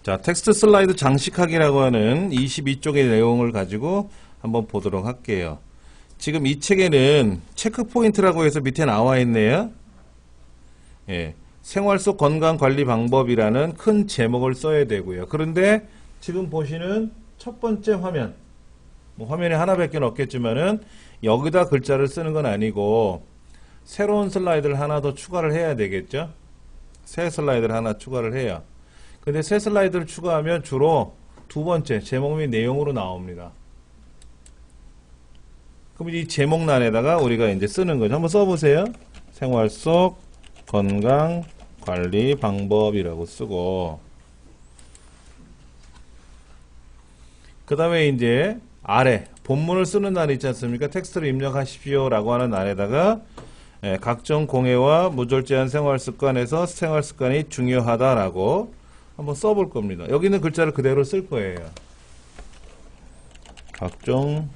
자, 텍스트 슬라이드 장식하기라고 하는 22쪽의 내용을 가지고 한번 보도록 할게요. 지금 이 책에는 체크 포인트라고 해서 밑에 나와 있네요. 예, 생활 속 건강 관리 방법이라는 큰 제목을 써야 되고요. 그런데 지금 보시는 첫 번째 화면, 뭐 화면에 하나밖에 없겠지만은 여기다 글자를 쓰는 건 아니고 새로운 슬라이드를 하나 더 추가를 해야 되겠죠. 새 슬라이드를 하나 추가를 해요. 근데 새 슬라이드를 추가하면 주로 두 번째 제목 및 내용으로 나옵니다. 그럼 이 제목란에다가 우리가 이제 쓰는 거죠. 한번 써보세요. 생활 속 건강 관리 방법이라고 쓰고, 그 다음에 이제 아래 본문을 쓰는 날 있지 않습니까? 텍스트를 입력하십시오 라고 하는 날에다가 각종 공해와 무절제한 생활 습관에서 생활 습관이 중요하다라고 한번 써볼 겁니다. 여기 있는 글자를 그대로 쓸 거예요. 각종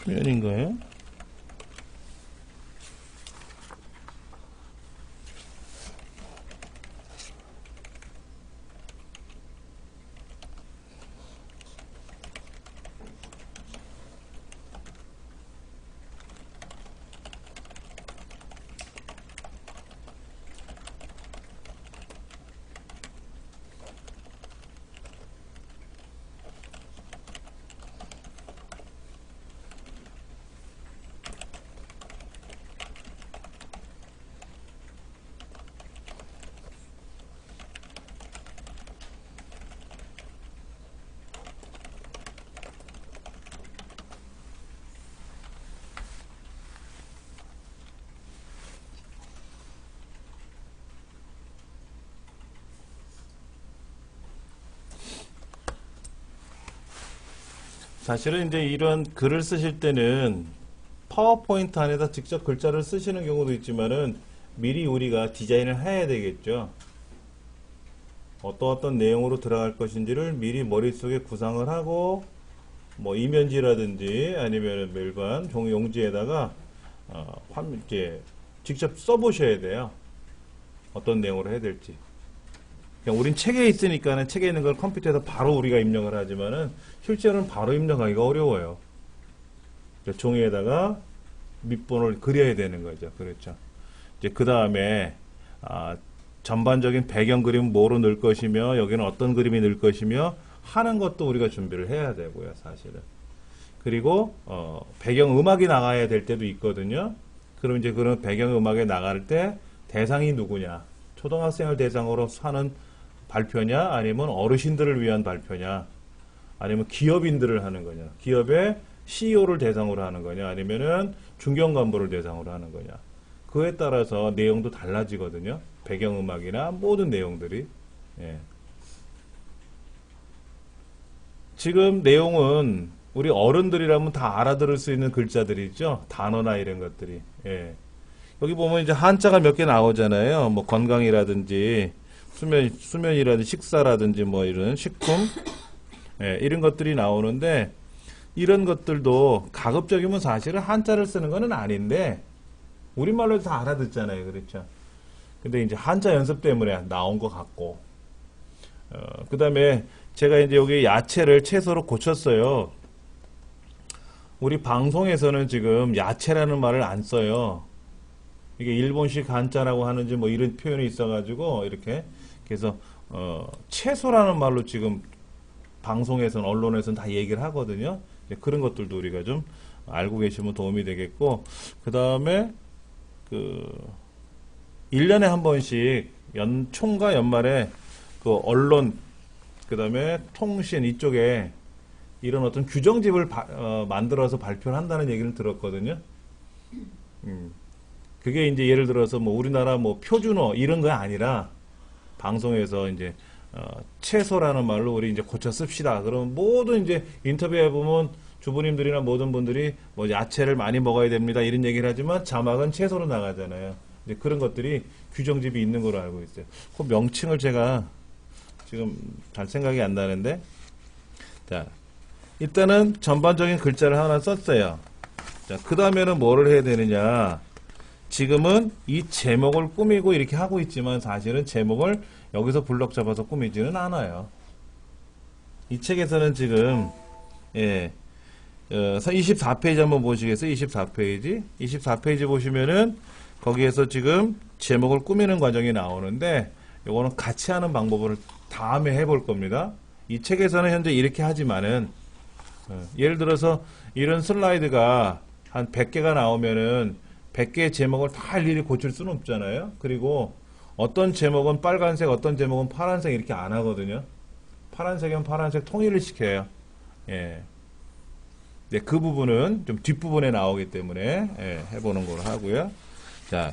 면인가요? 사실은 이제 이런 글을 쓰실 때는 파워포인트 안에다 직접 글자를 쓰시는 경우도 있지만은 미리 우리가 디자인을 해야 되겠죠. 어떤 내용으로 들어갈 것인지를 미리 머릿속에 구상을 하고, 뭐 이면지라든지 아니면 멜관 종이 용지에다가 이렇게 직접 써보셔야 돼요. 어떤 내용으로 해야 될지. 그냥 우린 책에 있으니까는 책에 있는 걸 컴퓨터에서 바로 우리가 입력을 하지만은 실제로는 바로 입력하기가 어려워요. 종이에다가 밑본을 그려야 되는 거죠. 그렇죠. 이제 그 다음에 전반적인 배경 그림은 뭐로 넣을 것이며 여기는 어떤 그림이 넣을 것이며 하는 것도 우리가 준비를 해야 되고요. 사실은. 그리고 배경 음악이 나가야 될 때도 있거든요. 그럼 이제 그런 배경 음악에 나갈 때 대상이 누구냐? 초등학생을 대상으로 하는 발표냐, 아니면 어르신들을 위한 발표냐, 아니면 기업인들을 하는 거냐, 기업의 CEO를 대상으로 하는 거냐, 아니면은 중견간부를 대상으로 하는 거냐. 그에 따라서 내용도 달라지거든요. 배경음악이나 모든 내용들이. 예. 지금 내용은 우리 어른들이라면 다 알아들을 수 있는 글자들이죠. 단어나 이런 것들이. 예. 여기 보면 이제 한자가 몇 개 나오잖아요. 뭐 건강이라든지 수면이라든지 식사라든지 뭐 이런 식품, 예, 이런 것들이 나오는데, 이런 것들도 가급적이면 사실은 한자를 쓰는 거는 아닌데 우리말로 다 알아듣잖아요. 그렇죠? 근데 이제 한자 연습 때문에 나온 것 같고, 그 다음에 제가 이제 여기 야채를 채소로 고쳤어요. 우리 방송에서는 지금 야채라는 말을 안 써요. 이게 일본식 한자라고 하는지 뭐 이런 표현이 있어가지고 이렇게, 그래서 채소라는 말로 지금 방송에서는, 언론에서는 다 얘기를 하거든요. 그런 것들도 우리가 좀 알고 계시면 도움이 되겠고, 그 다음에 1년에 한 번씩 총과 연말에 그 언론, 그 다음에 통신 이쪽에 이런 어떤 규정집을 만들어서 발표를 한다는 얘기를 들었거든요. 그게 이제 예를 들어서 뭐 우리나라 뭐 표준어 이런 거 아니라 방송에서 이제 채소라는 말로 우리 이제 고쳐 씁시다. 그럼 모든 이제 인터뷰해 보면 주부님들이나 모든 분들이 뭐 야채를 많이 먹어야 됩니다. 이런 얘기를 하지만 자막은 채소로 나가잖아요. 이제 그런 것들이 규정집이 있는 걸로 알고 있어요. 그 명칭을 제가 지금 잘 생각이 안 나는데, 자, 일단은 전반적인 글자를 하나 썼어요. 자, 그 다음에는 뭐를 해야 되느냐. 지금은 이 제목을 꾸미고 이렇게 하고 있지만 사실은 제목을 여기서 블럭 잡아서 꾸미지는 않아요. 이 책에서는 지금, 24페이지 한번 보시겠어요? 24페이지. 24페이지 보시면은 거기에서 지금 제목을 꾸미는 과정이 나오는데, 요거는 같이 하는 방법을 다음에 해볼 겁니다. 이 책에서는 현재 이렇게 하지만은, 예를 들어서 이런 슬라이드가 한 100개가 나오면은 100개의 제목을 다 일일이 고칠 수는 없잖아요. 그리고 어떤 제목은 빨간색, 어떤 제목은 파란색 이렇게 안 하거든요. 파란색이면 파란색 통일을 시켜요. 네, 그 부분은 좀 뒷부분에 나오기 때문에 해보는 걸로 하고요. 자,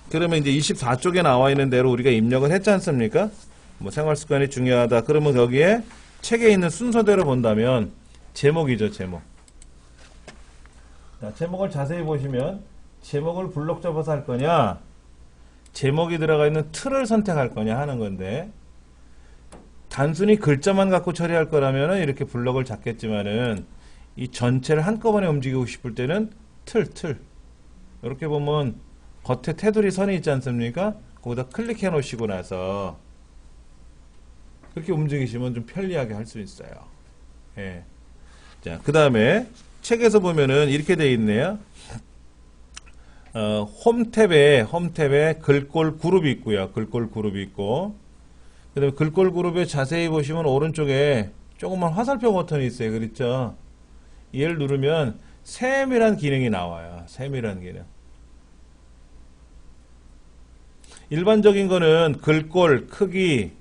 그러면 이제 24쪽에 나와 있는 대로 우리가 입력을 했지 않습니까? 뭐 생활 습관이 중요하다. 그러면 여기에 책에 있는 순서대로 본다면 제목이죠, 제목. 자, 제목을 자세히 보시면 제목을 블록 잡아서 할 거냐, 제목이 들어가 있는 틀을 선택할 거냐 하는 건데, 단순히 글자만 갖고 처리할 거라면 이렇게 블록을 잡겠지만은 이 전체를 한꺼번에 움직이고 싶을 때는 틀. 이렇게 보면 겉에 테두리 선이 있지 않습니까? 거기다 클릭해 놓으시고 나서 그렇게 움직이시면 좀 편리하게 할 수 있어요. 예. 자, 그 다음에 책에서 보면은 이렇게 되어 있네요. 홈탭에 글꼴 그룹이 있고요. 글꼴 그룹이 있고, 그 다음에 글꼴 그룹에 자세히 보시면 오른쪽에 조그만 화살표 버튼이 있어요. 그렇죠? 얘를 누르면 세밀한 기능이 나와요. 세밀한 기능. 일반적인 거는 글꼴 크기,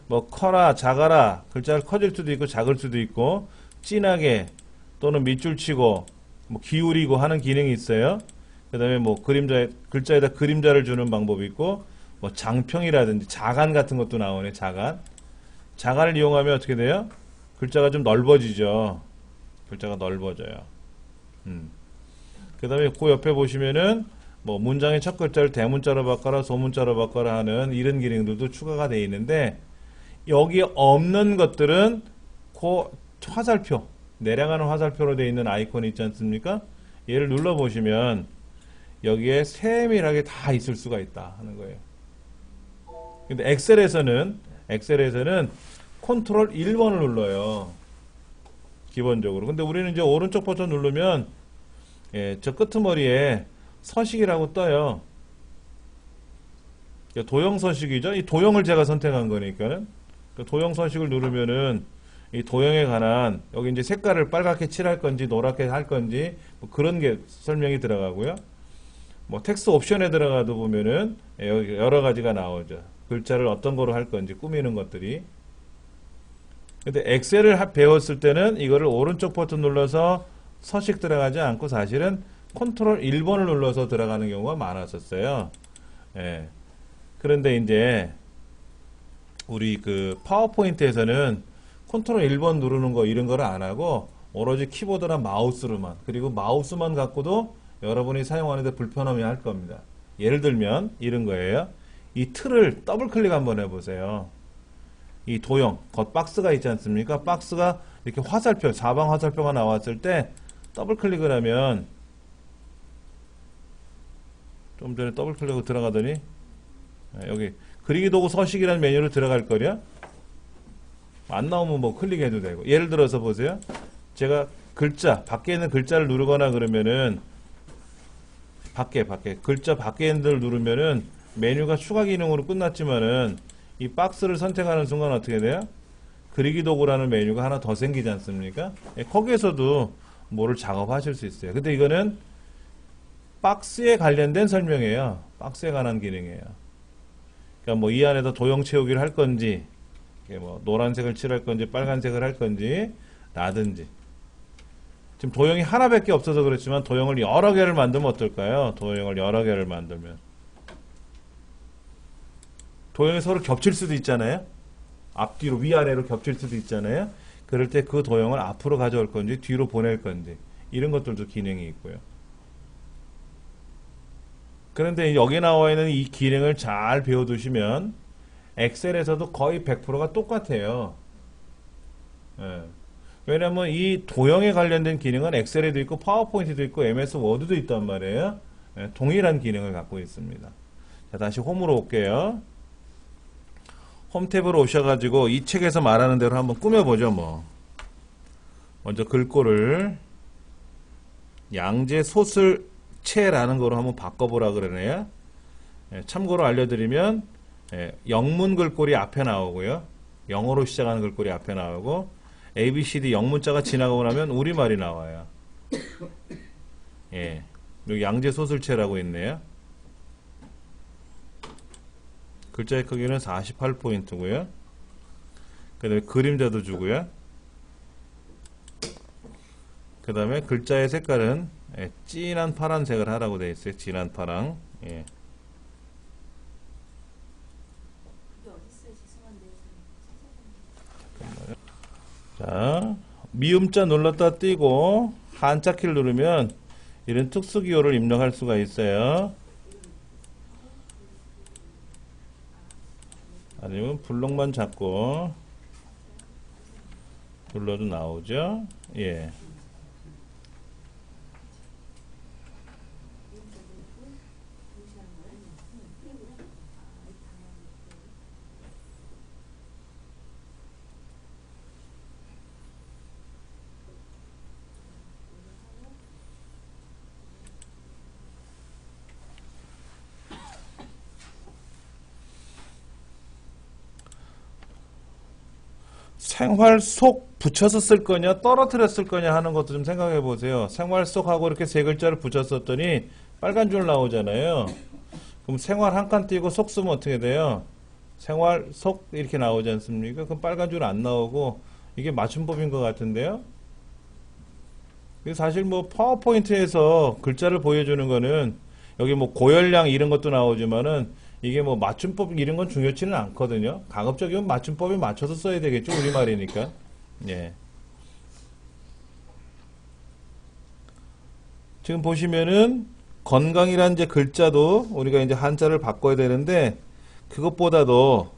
뭐 커라, 작아라, 글자가 커질 수도 있고 작을 수도 있고, 진하게 또는 밑줄 치고 뭐 기울이고 하는 기능이 있어요. 그 다음에 뭐 글자에다 그림자를 주는 방법이 있고, 뭐 장평이라든지 자간 같은 것도 나오네. 자간을 이용하면 어떻게 돼요? 글자가 좀 넓어지죠. 글자가 넓어져요. 그 다음에 그 옆에 보시면은 뭐 문장의 첫 글자를 대문자로 바꿔라, 소문자로 바꿔라 하는 이런 기능들도 추가가 되어 있는데, 여기에 없는 것들은 그 화살표, 내려가는 화살표로 되어 있는 아이콘이 있지 않습니까? 얘를 눌러보시면 여기에 세밀하게 다 있을 수가 있다 하는 거예요. 근데 엑셀에서는 컨트롤 1번을 눌러요. 기본적으로. 근데 우리는 이제 오른쪽 버튼 누르면 저 끄트머리에 서식이라고 떠요. 도형 서식이죠. 이 도형을 제가 선택한 거니까는 도형 서식을 누르면은 이 도형에 관한 여기 이제 색깔을 빨갛게 칠할 건지 노랗게 할 건지 뭐 그런 게 설명이 들어가고요. 뭐 텍스트 옵션에 들어가도 보면은 여기 여러 가지가 나오죠. 글자를 어떤 거로 할 건지 꾸미는 것들이. 근데 엑셀을 배웠을 때는 이거를 오른쪽 버튼 눌러서 서식 들어가지 않고 사실은 컨트롤 1번을 눌러서 들어가는 경우가 많았었어요. 예. 그런데 이제 우리 그 파워포인트에서는 컨트롤 1번 누르는 거 이런 거를 안 하고 오로지 키보드나 마우스로만, 그리고 마우스만 갖고도 여러분이 사용하는데 불편함이 할 겁니다. 예를 들면 이런 거예요. 이 틀을 더블 클릭 한번 해보세요. 이 도형, 겉 박스가 있지 않습니까? 박스가 이렇게 화살표, 사방 화살표가 나왔을 때 더블 클릭을 하면, 좀 전에 더블 클릭하고 들어가더니 여기 그리기 도구 서식이라는 메뉴로 들어갈 거려. 안 나오면 뭐 클릭해도 되고. 예를 들어서 보세요. 제가 글자, 밖에 있는 글자를 누르거나 그러면은 글자 밖에 있는 데를 누르면은 메뉴가 추가 기능으로 끝났지만은 이 박스를 선택하는 순간 어떻게 돼요? 그리기 도구라는 메뉴가 하나 더 생기지 않습니까? 거기에서도 뭐를 작업하실 수 있어요. 근데 이거는 박스에 관련된 설명이에요. 박스에 관한 기능이에요. 그러니까 뭐 이 안에서 도형 채우기를 할 건지, 이게 뭐 노란색을 칠할 건지, 빨간색을 할 건지, 라든지. 지금 도형이 하나밖에 없어서 그렇지만 도형을 여러 개를 만들면 어떨까요? 도형을 여러 개를 만들면 도형이 서로 겹칠 수도 있잖아요. 앞뒤로 위아래로 겹칠 수도 있잖아요. 그럴 때 그 도형을 앞으로 가져올 건지 뒤로 보낼 건지 이런 것들도 기능이 있고요. 그런데 여기 나와 있는 이 기능을 잘 배워두시면 엑셀에서도 거의 100%가 똑같아요. 예. 왜냐면 이 도형에 관련된 기능은 엑셀에도 있고 파워포인트도 있고 MS 워드도 있단 말이에요. 예, 동일한 기능을 갖고 있습니다. 자, 다시 홈으로 올게요. 홈 탭으로 오셔가지고 이 책에서 말하는 대로 한번 꾸며보죠. 뭐 먼저 글꼴을 양재 소슬체라는 거로 한번 바꿔보라 그러네요. 예, 참고로 알려드리면 영문 글꼴이 앞에 나오고요. 영어로 시작하는 글꼴이 앞에 나오고 ABCD 영문자가 지나가고 나면 우리말이 나와요. 예, 여기 양재 소슬체라고 있네요. 글자의 크기는 48포인트고요. 그 다음에 그림자도 주고요. 그 다음에 글자의 색깔은 진한 파란색을 하라고 되어 있어요. 진한 파랑. 예. 자, 미음자 눌렀다 띄고 한자키를 누르면 이런 특수기호를 입력할 수가 있어요. 아니면 블록만 잡고 눌러도 나오죠. 예. 생활 속 붙여서 쓸 거냐 떨어뜨려 쓸 거냐 하는 것도 좀 생각해 보세요. 생활 속하고 이렇게 세 글자를 붙였었더니 빨간 줄 나오잖아요. 그럼 생활 한 칸 띄고 속 쓰면 어떻게 돼요? 생활 속 이렇게 나오지 않습니까? 그럼 빨간 줄 안 나오고 이게 맞춤법인 것 같은데요. 사실 뭐 파워포인트에서 글자를 보여주는 거는 여기 뭐 고열량 이런 것도 나오지만은 이게 뭐 맞춤법 이런 건 중요치는 않거든요. 가급적이면 맞춤법에 맞춰서 써야 되겠죠. 우리말이니까. 예. 지금 보시면은 건강이란 이제 글자도 우리가 이제 한자를 바꿔야 되는데 그것보다도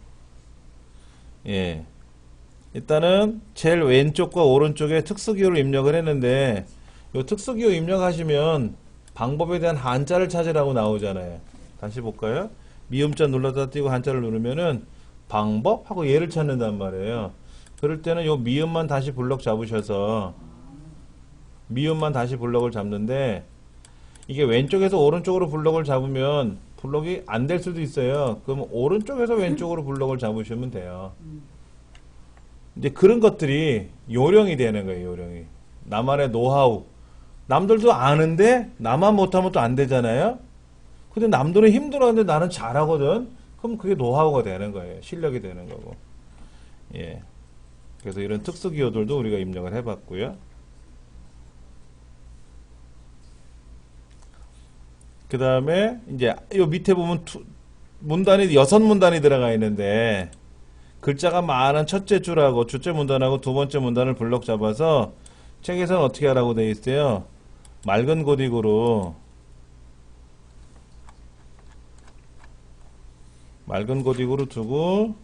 예. 일단은 제일 왼쪽과 오른쪽에 특수기호를 입력을 했는데 이 특수기호 입력하시면 방법에 대한 한자를 찾으라고 나오잖아요. 다시 볼까요? 미음자 눌렀다 띄고 한자를 누르면은 방법하고 얘를 찾는단 말이에요. 그럴 때는 요 미음만 다시 블럭 잡으셔서 미음만 다시 블럭을 잡는데 이게 왼쪽에서 오른쪽으로 블럭을 잡으면 블럭이 안 될 수도 있어요. 그럼 오른쪽에서 왼쪽으로 블럭을 잡으시면 돼요. 이제 그런 것들이 요령이 되는 거예요. 요령이. 나만의 노하우. 남들도 아는데 나만 못하면 또 안 되잖아요. 근데 남들은 힘들어하는데 나는 잘하거든. 그럼 그게 노하우가 되는 거예요. 실력이 되는 거고. 예. 그래서 이런 특수 기호들도 우리가 입력을 해봤고요. 그 다음에 이제 요 밑에 보면 문단이 6문단이 들어가 있는데 글자가 많은 첫째 줄하고 둘째 문단하고 두 번째 문단을 블럭 잡아서 책에서는 어떻게 하라고 되어 있어요? 맑은 고딕으로 두고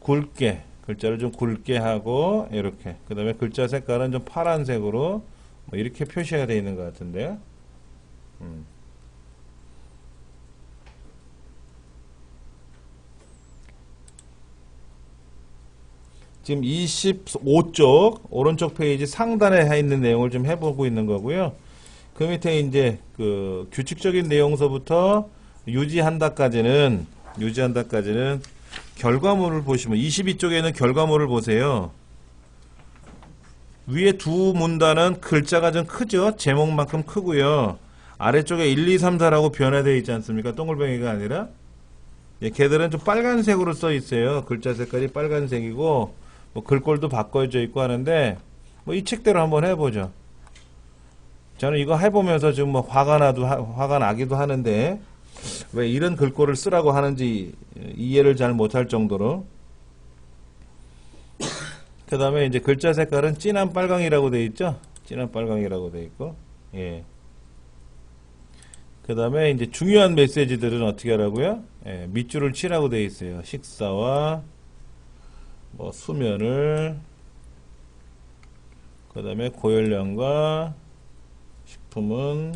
굵게 글자를 좀 굵게 하고 이렇게 그 다음에 글자 색깔은 좀 파란색으로 뭐 이렇게 표시가 되어 있는 것 같은데요. 지금 25쪽 오른쪽 페이지 상단에 있는 내용을 좀 해보고 있는 거고요. 그 밑에 이제 그 규칙적인 내용서부터 유지한다까지는 결과물을 보시면 22쪽에는 결과물을 보세요. 위에 두 문단은 글자가 좀 크죠? 제목만큼 크고요. 아래쪽에 1, 2, 3, 4라고 변화되어 있지 않습니까? 동글뱅이가 아니라. 예, 걔들은 좀 빨간색으로 써 있어요. 글자 색깔이 빨간색이고, 뭐 글꼴도 바꿔져 있고 하는데, 뭐 이 책대로 한번 해보죠. 저는 이거 해보면서 지금 뭐 화가 나기도 하는데, 왜 이런 글꼴을 쓰라고 하는지 이해를 잘 못할 정도로. 그 다음에 이제 글자 색깔은 진한 빨강이라고 되어 있죠? 진한 빨강이라고 되어 있고, 예. 그 다음에 이제 중요한 메시지들은 어떻게 하라고요? 예, 밑줄을 치라고 되어 있어요. 식사와 뭐 수면을, 그 다음에 고열량과 식품은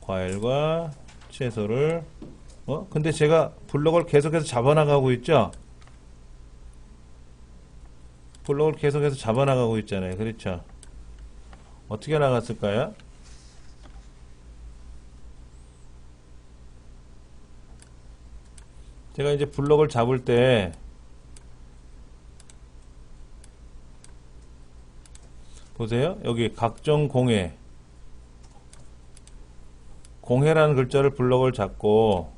과일과 채소를, 근데 제가 블록을 계속해서 잡아나가고 있죠? 블록을 계속해서 잡아나가고 있잖아요. 그렇죠? 어떻게 나갔을까요? 제가 이제 블록을 잡을 때 보세요. 여기 각종 공해라는 글자를 블록을 잡고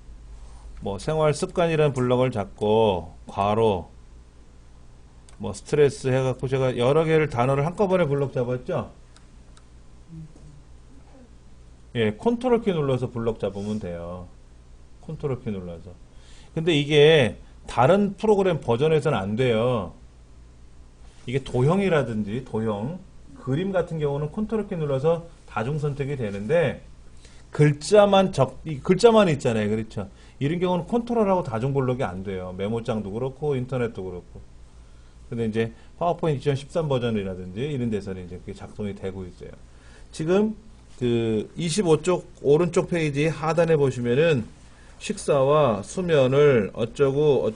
뭐 생활 습관이라는 블록을 잡고 괄호 뭐 스트레스 해갖고 제가 여러 개를 단어를 한꺼번에 블록 잡았죠? 예, 컨트롤 키 눌러서 블록 잡으면 돼요. 컨트롤 키 눌러서. 근데 이게 다른 프로그램 버전에서는 안 돼요. 이게 도형이라든지 도형, 그림 같은 경우는 컨트롤 키 눌러서 다중 선택이 되는데 글자만 있잖아요. 그렇죠? 이런 경우는 컨트롤하고 다중 블록이 안 돼요. 메모장도 그렇고 인터넷도 그렇고. 근데 이제 파워포인트 2013 버전이라든지 이런 데서는 이제 그게 작동이 되고 있어요. 지금 그 25쪽 오른쪽 페이지 하단에 보시면은 식사와 수면을 어쩌고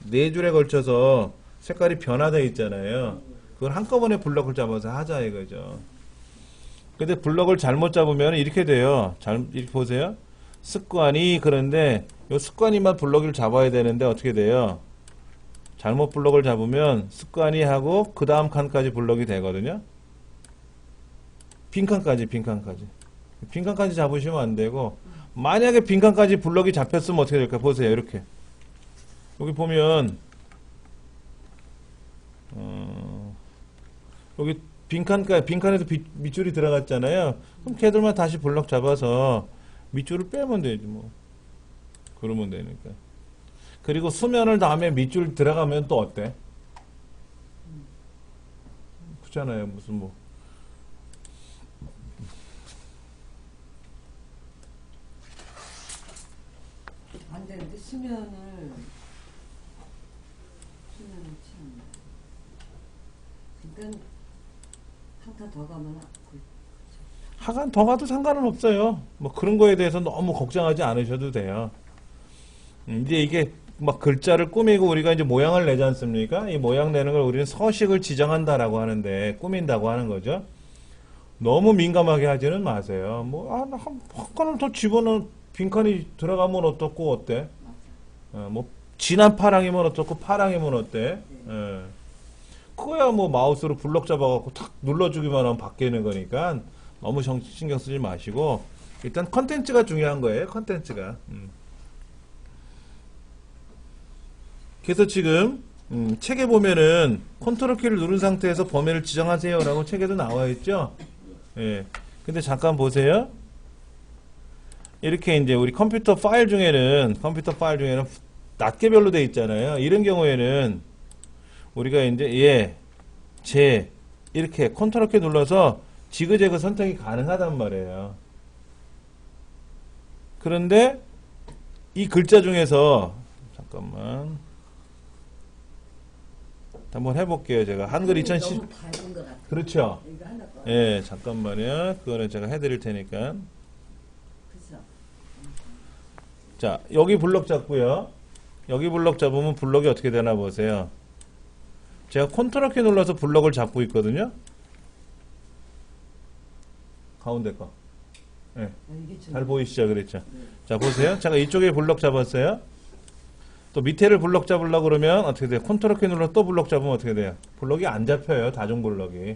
네 줄에 걸쳐서 색깔이 변화되어 있잖아요. 그걸 한꺼번에 블럭을 잡아서 하자 이거죠. 근데 블럭을 잘못 잡으면 이렇게 돼요. 이렇게 보세요. 습관이 그런데 요 습관이만 블럭을 잡아야 되는데 어떻게 돼요? 잘못 블럭을 잡으면 습관이 하고 그 다음 칸까지 블럭이 되거든요. 빈칸까지. 빈칸까지 잡으시면 안 되고 만약에 빈칸까지 블럭이 잡혔으면 어떻게 될까? 보세요. 이렇게. 여기 보면 여기 빈칸에서 밑줄이 들어갔잖아요. 그럼 걔들만 다시 블럭 잡아서 밑줄을 빼면 되지 뭐. 그러면 되니까. 그리고 수면을 다음에 밑줄 들어가면 또 어때? 그렇잖아요. 무슨 뭐. 안 되는데 수면을 치면 그러니까 한 칸 더 가면 하간 더 가도 상관은 없어요. 뭐 그런 거에 대해서 너무 걱정하지 않으셔도 돼요. 이제 이게 막 글자를 꾸미고 우리가 이제 모양을 내지 않습니까? 이 모양 내는 걸 우리는 서식을 지정한다라고 하는데 꾸민다고 하는 거죠. 너무 민감하게 하지는 마세요. 뭐 한 칸을 더 집어넣은 빈칸이 들어가면 어떻고 어때? 뭐 진한 파랑이면 어떻고 파랑이면 어때? 그거야 뭐 마우스로 블럭 잡아갖고 탁 눌러주기만 하면 바뀌는 거니까 너무 신경 쓰지 마시고 일단 컨텐츠가 중요한 거예요. 컨텐츠가. 그래서 지금 책에 보면은 컨트롤 키를 누른 상태에서 범위를 지정하세요라고 책에도 나와 있죠. 예. 근데 잠깐 보세요. 이렇게 이제 우리 컴퓨터 파일 중에는 낱개별로 돼 있잖아요. 이런 경우에는 우리가 이제 이렇게 컨트롤 키 눌러서 지그재그 선택이 가능하단 말이에요. 그런데 이 글자 중에서 잠깐만 한번 해볼게요. 제가 한글 2010 너무 밝은 것 같아. 그렇죠. 이거 하나 더. 예, 잠깐만요. 그거는 제가 해드릴 테니까. 그죠? 자, 여기 블럭 잡고요. 여기 블럭 잡으면 블럭이 어떻게 되나 보세요. 제가 컨트롤 키 눌러서 블럭을 잡고 있거든요. 가운데 거. 예. 이게 좀 잘 보이시죠? 그랬죠? 자, 보세요. 제가 이쪽에 블럭 잡았어요. 또 밑에를 블럭 잡으려고 그러면 어떻게 돼요? 컨트롤 키 눌러 또 블럭 잡으면 어떻게 돼요? 블럭이 안 잡혀요. 다중 블럭이.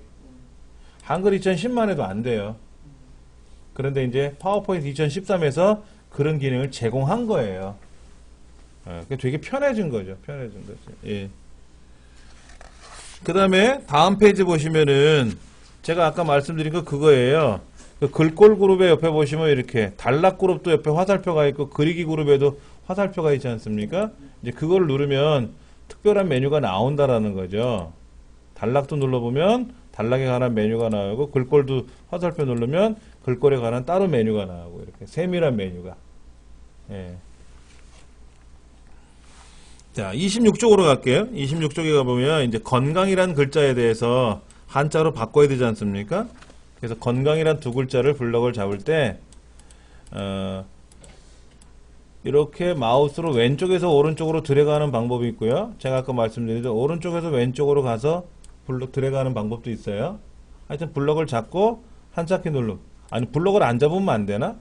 한글 2010만 해도 안 돼요. 그런데 이제 파워포인트 2013에서 그런 기능을 제공한 거예요. 되게 편해진 거죠. 편해진 거죠. 예. 그 다음에 다음 페이지 보시면은 제가 아까 말씀드린 거 그거예요. 그 글꼴 그룹의 옆에 보시면 이렇게 단락 그룹도 옆에 화살표가 있고 그리기 그룹에도 화살표가 있지 않습니까? 이제 그걸 누르면 특별한 메뉴가 나온다라는 거죠. 단락도 눌러보면 단락에 관한 메뉴가 나오고 글꼴도 화살표 누르면 글꼴에 관한 따로 메뉴가 나오고 이렇게 세밀한 메뉴가. 예. 자, 26쪽으로 갈게요. 26쪽에 가보면 이제 건강이란 글자에 대해서 한자로 바꿔야 되지 않습니까? 그래서 건강이란 두 글자를 블럭을 잡을 때 이렇게 마우스로 왼쪽에서 오른쪽으로 들어가는 방법이 있고요. 제가 아까 말씀드린 대로 오른쪽에서 왼쪽으로 가서 블럭 들어가는 방법도 있어요. 하여튼 블럭을 잡고 한자키 누르. 아니 블럭을 안 잡으면 안 되나?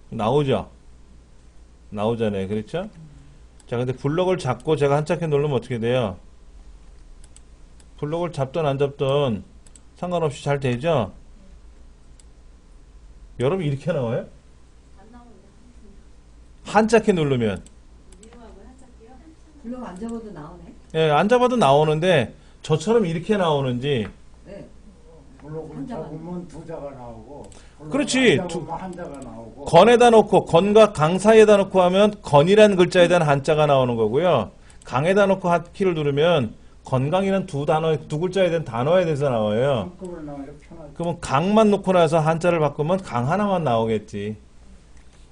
나오죠? 나오잖아요. 그렇죠? 자, 근데 블럭을 잡고 제가 한자키 누르면 어떻게 돼요? 블럭을 잡든 안 잡든 상관없이 잘 되죠? 여러분 이렇게 나와요? 한자키 누르면 블럭 안 잡아도 나오네. 예, 안 잡아도 나오는데 저처럼 이렇게 나오는지 네. 블록을 잡으면 두 자가 나오고 블록을 그렇지. 안 잡으면 한 자가 나오고 건에다 놓고 건과 강 사이에다 놓고 하면 건이라는 글자에 대한 한자가 나오는 거고요. 강에다 놓고 키를 누르면 건강이란 두 글자에 대한 단어에 대해서 나와요. 한꺼번에 나오니까 편하지. 그러면 강만 놓고 나서 한자를 바꾸면 강 하나만 나오겠지.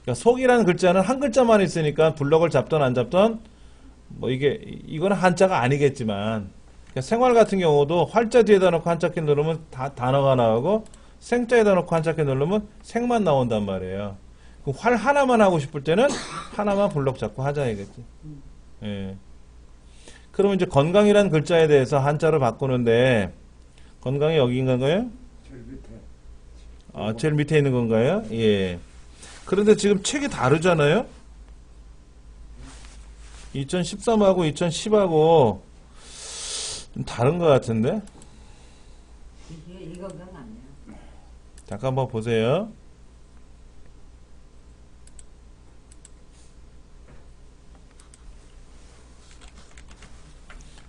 그러니까 속이라는 글자는 한 글자만 있으니까 블럭을 잡던 안 잡던 뭐 이거는 한자가 아니겠지만 그러니까 생활 같은 경우도 활자 뒤에다 놓고 한자키 누르면 다 단어가 나오고 생자에다 놓고 한자키 누르면 생만 나온단 말이에요. 그럼 활 하나만 하고 싶을 때는 하나만 블럭 잡고 하자 이겠지. 예. 그러면 이제 건강이라는 글자에 대해서 한자로 바꾸는데 건강이 여기인가요? 제일 밑에. 아, 제일 밑에 있는 건가요? 예. 그런데 지금 책이 다르잖아요? 2013하고 2010하고 좀 다른 것 같은데? 이거는 아니야. 잠깐 한번 보세요.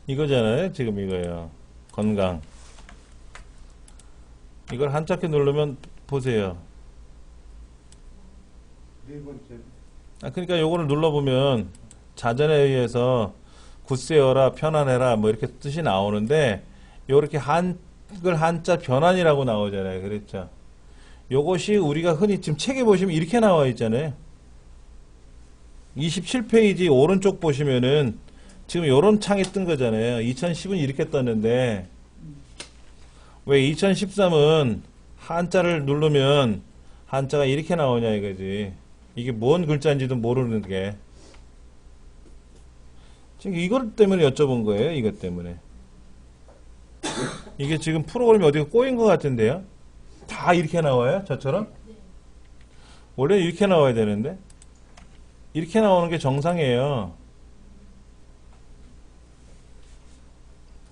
이거잖아요. 지금 이거예요. 건강. 이걸 한자키 누르면 보세요. 네 번째. 그러니까 요거를 눌러보면 자전에 의해서 굳세어라 편안해라 뭐 이렇게 뜻이 나오는데 요렇게 한글 한자 변환이라고 나오잖아요. 그렇죠? 요것이 우리가 흔히 지금 책에 보시면 이렇게 나와 있잖아요. 27페이지 오른쪽 보시면은 지금 요런 창이 뜬 거잖아요. 2010은 이렇게 떴는데 왜 2013은 한자를 누르면 한자가 이렇게 나오냐 이거지. 이게 뭔 글자인지도 모르는 게. 지금 이것 때문에 여쭤본 거예요. 이것 때문에. 이게 지금 프로그램이 어디가 꼬인 것 같은데요. 다 이렇게 나와요? 저처럼? 원래 이렇게 나와야 되는데. 이렇게 나오는 게 정상이에요.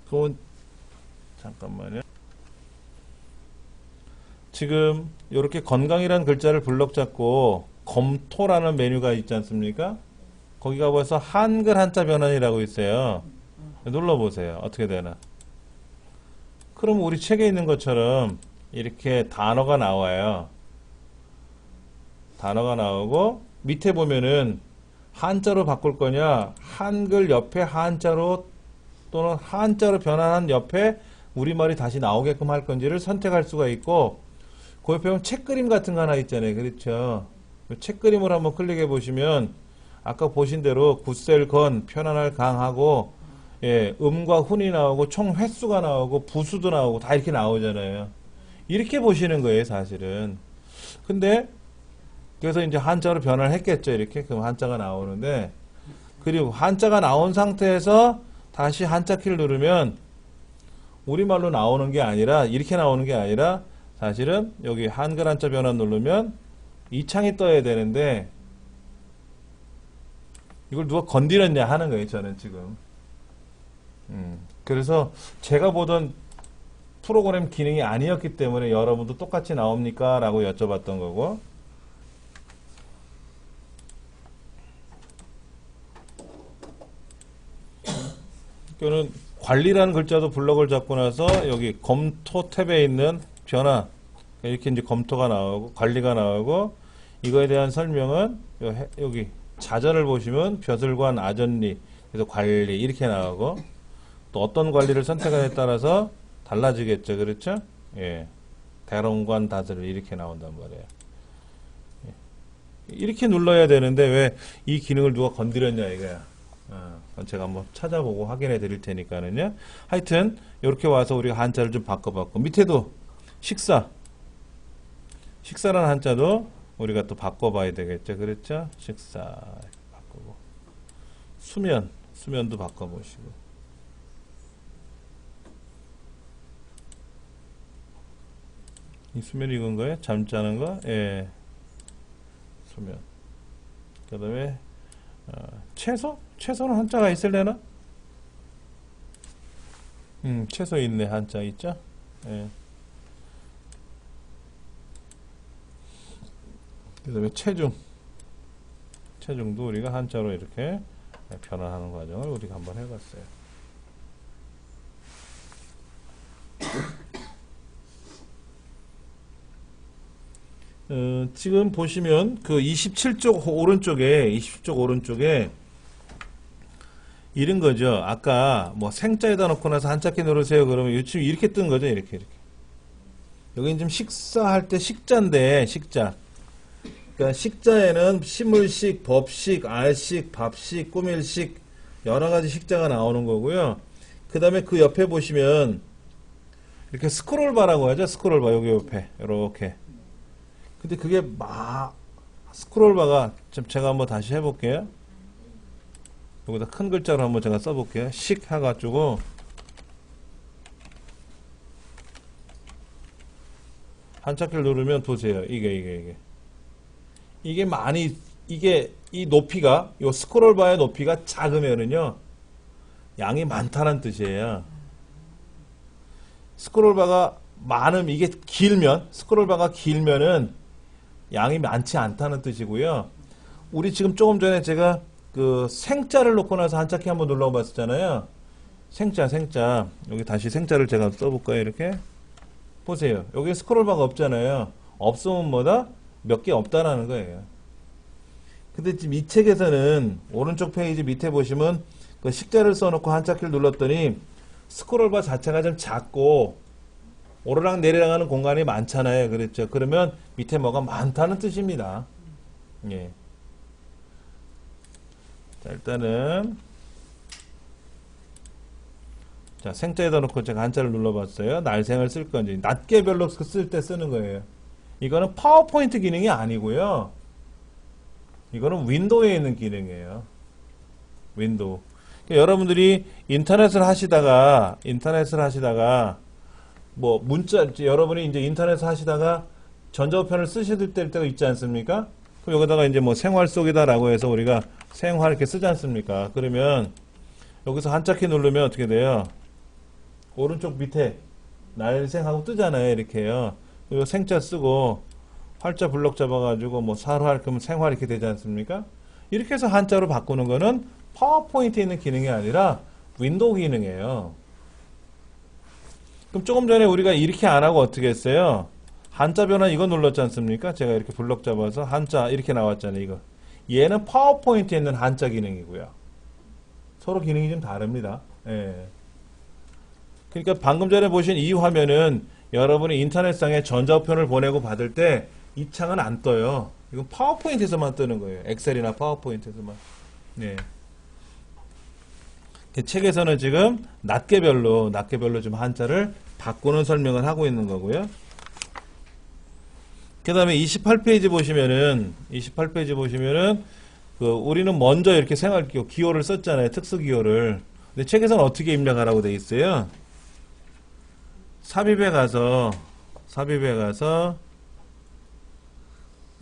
그건 잠깐만요. 지금 이렇게 건강이라는 글자를 블럭 잡고 검토라는 메뉴가 있지 않습니까? 거기 가봐서 한글 한자 변환이라고 있어요. 눌러보세요. 어떻게 되나. 그럼 우리 책에 있는 것처럼 이렇게 단어가 나와요. 단어가 나오고 밑에 보면은 한자로 바꿀 거냐 한글 옆에 한자로 또는 한자로 변환한 옆에 우리말이 다시 나오게끔 할 건지를 선택할 수가 있고 그 옆에 보면 책그림 같은 거 하나 있잖아요. 그렇죠? 책그림을 한번 클릭해 보시면 아까 보신 대로 굳셀 건, 편안할 강하고 예, 음과 훈이 나오고 총 횟수가 나오고 부수도 나오고 다 이렇게 나오잖아요. 이렇게 보시는 거예요, 사실은. 근데 그래서 이제 한자로 변화를 했겠죠. 이렇게 그럼 한자가 나오는데 그리고 한자가 나온 상태에서 다시 한자 키를 누르면 우리말로 나오는 게 아니라 이렇게 나오는 게 아니라 사실은 여기 한글 한자 변환 누르면 이 창이 떠야 되는데 이걸 누가 건드렸냐 하는 거예요, 저는 지금. 그래서 제가 보던 프로그램 기능이 아니었기 때문에 여러분도 똑같이 나옵니까? 라고 여쭤봤던 거고. 이거는 관리라는 글자도 블럭을 잡고 나서 여기 검토 탭에 있는 변화, 이렇게 이제 검토가 나오고 관리가 나오고, 이거에 대한 설명은 여기 자전을 보시면 벼슬관 아전리, 그래서 관리 이렇게 나오고, 또 어떤 관리를 선택하냐에 따라서 달라지겠죠. 그렇죠? 예. 대롱관 다스를 이렇게 나온단 말이에요. 예. 이렇게 눌러야 되는데 왜 이 기능을 누가 건드렸냐 이거야. 제가 한번 찾아보고 확인해 드릴 테니까는요. 하여튼 이렇게 와서 우리가 한자를 좀 바꿔봤고, 밑에도 식사라는 한자도 우리가 또 바꿔봐야 되겠죠. 그렇죠? 식사 바꾸고, 수면도 바꿔보시고, 이 수면이 이건가요? 잠자는 거? 예. 수면. 그 다음에 채소? 채소는 한자가 있을래나? 채소 있네. 한자 있죠? 예. 그 다음에 체중도 우리가 한자로 이렇게 변환하는 과정을 우리가 한번 해봤어요. 지금 보시면 그 27쪽 오른쪽에 이런 거죠. 아까 뭐 생자에다 놓고 나서 한자키 누르세요. 그러면 지금 이렇게 뜬 거죠. 이렇게. 여기는 지금 식사할 때 식자인데, 식자. 그러니까 식자에는 시물식, 법식, 알식, 밥식, 꾸밀식 여러 가지 식자가 나오는 거고요. 그 다음에 그 옆에 보시면 이렇게 스크롤바라고 하죠. 스크롤바 여기 옆에 이렇게. 근데 그게 스크롤바가 제가 한번 다시 해볼게요. 여기다 큰 글자로 한번 제가 써볼게요. 식 해가지고 한자키를 누르면 보세요. 이게 많이, 이 높이가, 요 스크롤바의 높이가 작으면은요, 양이 많다는 뜻이에요. 스크롤바가 스크롤바가 길면은 양이 많지 않다는 뜻이고요. 우리 지금 조금 전에 제가 그 생자를 놓고 나서 한자키 한번 눌러봤었잖아요. 생자. 여기 다시 생자를 제가 써볼까요? 이렇게. 보세요. 여기 스크롤바가 없잖아요. 없으면 뭐다? 몇 개 없다라는 거예요. 근데 지금 이 책에서는 오른쪽 페이지 밑에 보시면 그 식자를 써놓고 한자키를 눌렀더니 스크롤바 자체가 좀 작고 오르락 내리락 하는 공간이 많잖아요. 그렇죠? 그러면 밑에 뭐가 많다는 뜻입니다. 예. 자, 일단은 자, 생자에다 놓고 제가 한자를 눌러봤어요. 날생을 쓸 건지 낱개별로 쓸 때 쓰는 거예요. 이거는 파워포인트 기능이 아니고요. 이거는 윈도우에 있는 기능이에요. 윈도우. 그러니까 여러분들이 인터넷을 하시다가 뭐 문자 여러분이 이제 인터넷을 하시다가 전자우편을 쓰실 때가 있지 않습니까? 그럼 여기다가 이제 뭐 생활 속이다라고 해서 우리가 생활 이렇게 쓰지 않습니까? 그러면 여기서 한자키 누르면 어떻게 돼요? 오른쪽 밑에 날생하고 뜨잖아요. 이렇게요. 그리고 생자 쓰고 활자 블럭 잡아가지고 뭐 살활 그러면 생활 이렇게 되지 않습니까? 이렇게 해서 한자로 바꾸는 거는 파워포인트에 있는 기능이 아니라 윈도우 기능이에요. 그럼 조금 전에 우리가 이렇게 안 하고 어떻게 했어요? 한자 변환 이거 눌렀지 않습니까? 제가 이렇게 블럭 잡아서 한자 이렇게 나왔잖아요. 이거. 얘는 파워포인트에 있는 한자 기능이고요. 서로 기능이 좀 다릅니다. 예. 그러니까 방금 전에 보신 이 화면은 여러분이 인터넷상에 전자우편을 보내고 받을 때 이 창은 안 떠요. 이건 파워포인트에서만 뜨는 거예요. 엑셀이나 파워포인트에서만. 네. 책에서는 지금 낱개별로 좀 한자를 바꾸는 설명을 하고 있는 거고요. 그 다음에 28페이지 보시면은 그 우리는 먼저 이렇게 생활기호 기호를 썼잖아요. 특수기호를. 근데 책에서는 어떻게 입력하라고 돼 있어요? 삽입에 가서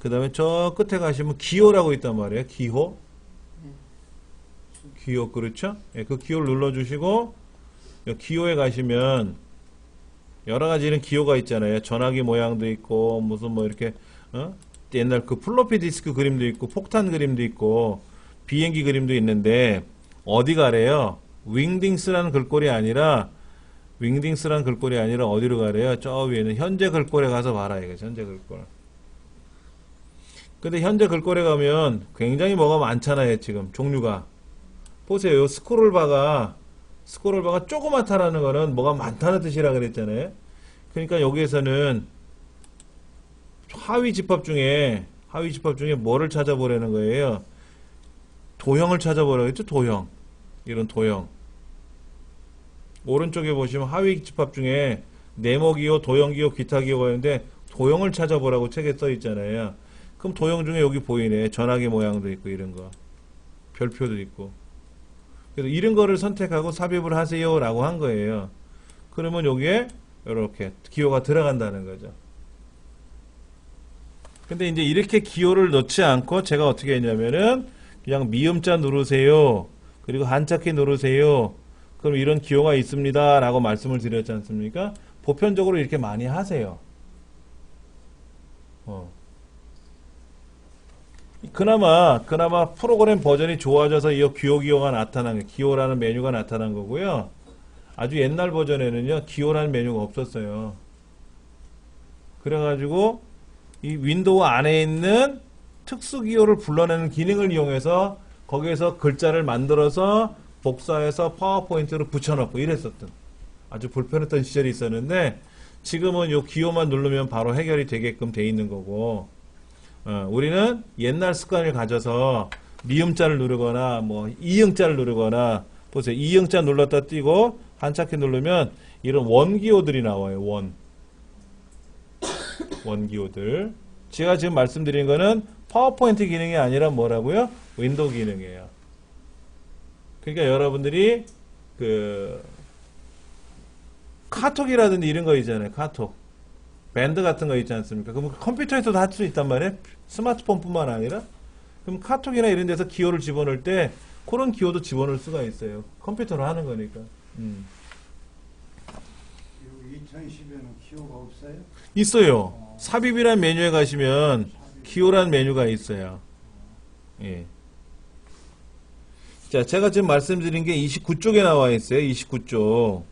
그 다음에 저 끝에 가시면 기호라고 있단 말이에요. 기호. 기호, 그렇죠? 예, 그 기호를 눌러주시고, 요 기호에 가시면, 여러 가지 이런 기호가 있잖아요. 전화기 모양도 있고, 무슨 뭐 이렇게, 옛날 그 플로피 디스크 그림도 있고, 폭탄 그림도 있고, 비행기 그림도 있는데, 어디 가래요? 윙딩스라는 글꼴이 아니라, 어디로 가래요? 저 위에는 현재 글꼴에 가서 봐라, 이거, 현재 글꼴. 근데 현재 글꼴에 가면 굉장히 뭐가 많잖아요, 지금, 종류가. 보세요. 스크롤바가 조그맣다라는 거는 뭐가 많다는 뜻이라 그랬잖아요. 그러니까 여기에서는 하위 집합 중에 뭐를 찾아보라는 거예요? 도형을 찾아보라고 했죠? 도형. 이런 도형. 오른쪽에 보시면 하위 집합 중에 네모 기호, 도형 기호, 기타 기호가 있는데 도형을 찾아보라고 책에 써 있잖아요. 그럼 도형 중에 여기 보이네. 전화기 모양도 있고 이런 거. 별표도 있고. 그래서 이런 거를 선택하고 삽입을 하세요 라고 한 거예요. 그러면 여기에 이렇게 기호가 들어간다는 거죠. 근데 이제 이렇게 기호를 넣지 않고 제가 어떻게 했냐면은 그냥 미음자 누르세요. 그리고 한자키 누르세요. 그럼 이런 기호가 있습니다 라고 말씀을 드렸지 않습니까? 보편적으로 이렇게 많이 하세요. 그나마 프로그램 버전이 좋아져서 이 기호가 나타난 게 기호라는 메뉴가 나타난 거고요. 아주 옛날 버전에는요 기호라는 메뉴가 없었어요. 그래가지고 이 윈도우 안에 있는 특수 기호를 불러내는 기능을 이용해서 거기에서 글자를 만들어서 복사해서 파워포인트로 붙여넣고 이랬었던 아주 불편했던 시절이 있었는데 지금은 이 기호만 누르면 바로 해결이 되게끔 돼 있는 거고. 우리는 옛날 습관을 가져서 미음자를 누르거나 뭐 이응자를 누르거나 보세요. 이응자 눌렀다 띄고 한자키 누르면 이런 원기호들이 나와요. 원기호들. 제가 지금 말씀드린 거는 파워포인트 기능이 아니라 뭐라고요? 윈도우 기능이에요. 그러니까 여러분들이 그 카톡이라든지 이런 거 있잖아요. 카톡. 밴드 같은 거 있지 않습니까? 그럼 컴퓨터에서도 할 수 있단 말이에요. 스마트폰뿐만 아니라. 그럼 카톡이나 이런 데서 기호를 집어넣을 때 그런 기호도 집어넣을 수가 있어요. 컴퓨터로 하는 거니까. 여기 2010에는 기호가 없어요? 있어요. 삽입이라는 메뉴에 가시면 기호라는 메뉴가 있어요. 예. 자, 제가 지금 말씀드린 게 29쪽에 나와 있어요. 29쪽.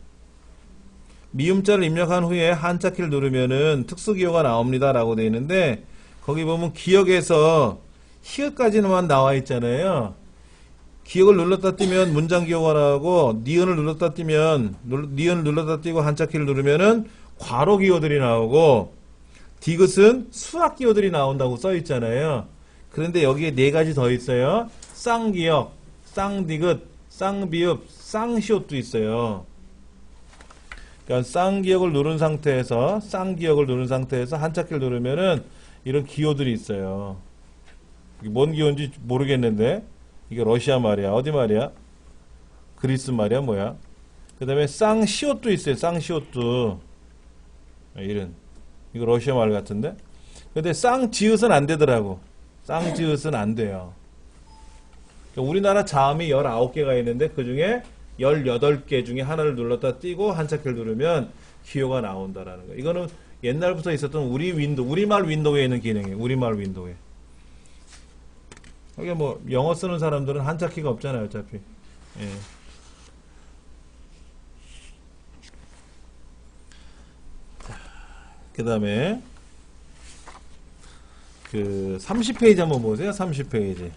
미음자를 입력한 후에 한자키를 누르면은 특수기호가 나옵니다 라고 되어 있는데 거기 보면 기역에서 히읗까지만 나와 있잖아요. 기역을 눌렀다 띄면 문장기호가 나오고 니은을 눌렀다 띄고 한자키를 누르면은 괄호기호들이 나오고 디귿은 수학기호들이 나온다고 써 있잖아요. 그런데 여기에 네 가지 더 있어요. 쌍기역, 쌍디귿, 쌍비읍, 쌍시옷도 있어요. 그러니까 쌍기역을 누른 상태에서 한자키를 누르면은 이런 기호들이 있어요. 이게 뭔 기호인지 모르겠는데 이게 러시아 말이야. 어디 말이야? 그리스 말이야? 뭐야? 그 다음에 쌍시옷도 있어요. 쌍시옷도. 이런. 이거 러시아 말 같은데? 근데 쌍지읒은 안 되더라고. 쌍지읒은 안 돼요. 그러니까 우리나라 자음이 19개가 있는데 그 중에 18개 중에 하나를 눌렀다 띄고 한자키를 누르면 기호가 나온다라는 거. 이거는 옛날부터 있었던 우리말 윈도우에 있는 기능이에요. 우리말 윈도우에. 이게 뭐 영어 쓰는 사람들은 한자키가 없잖아요, 어차피. 예. 그다음에 그 30페이지 한번 보세요. 30페이지.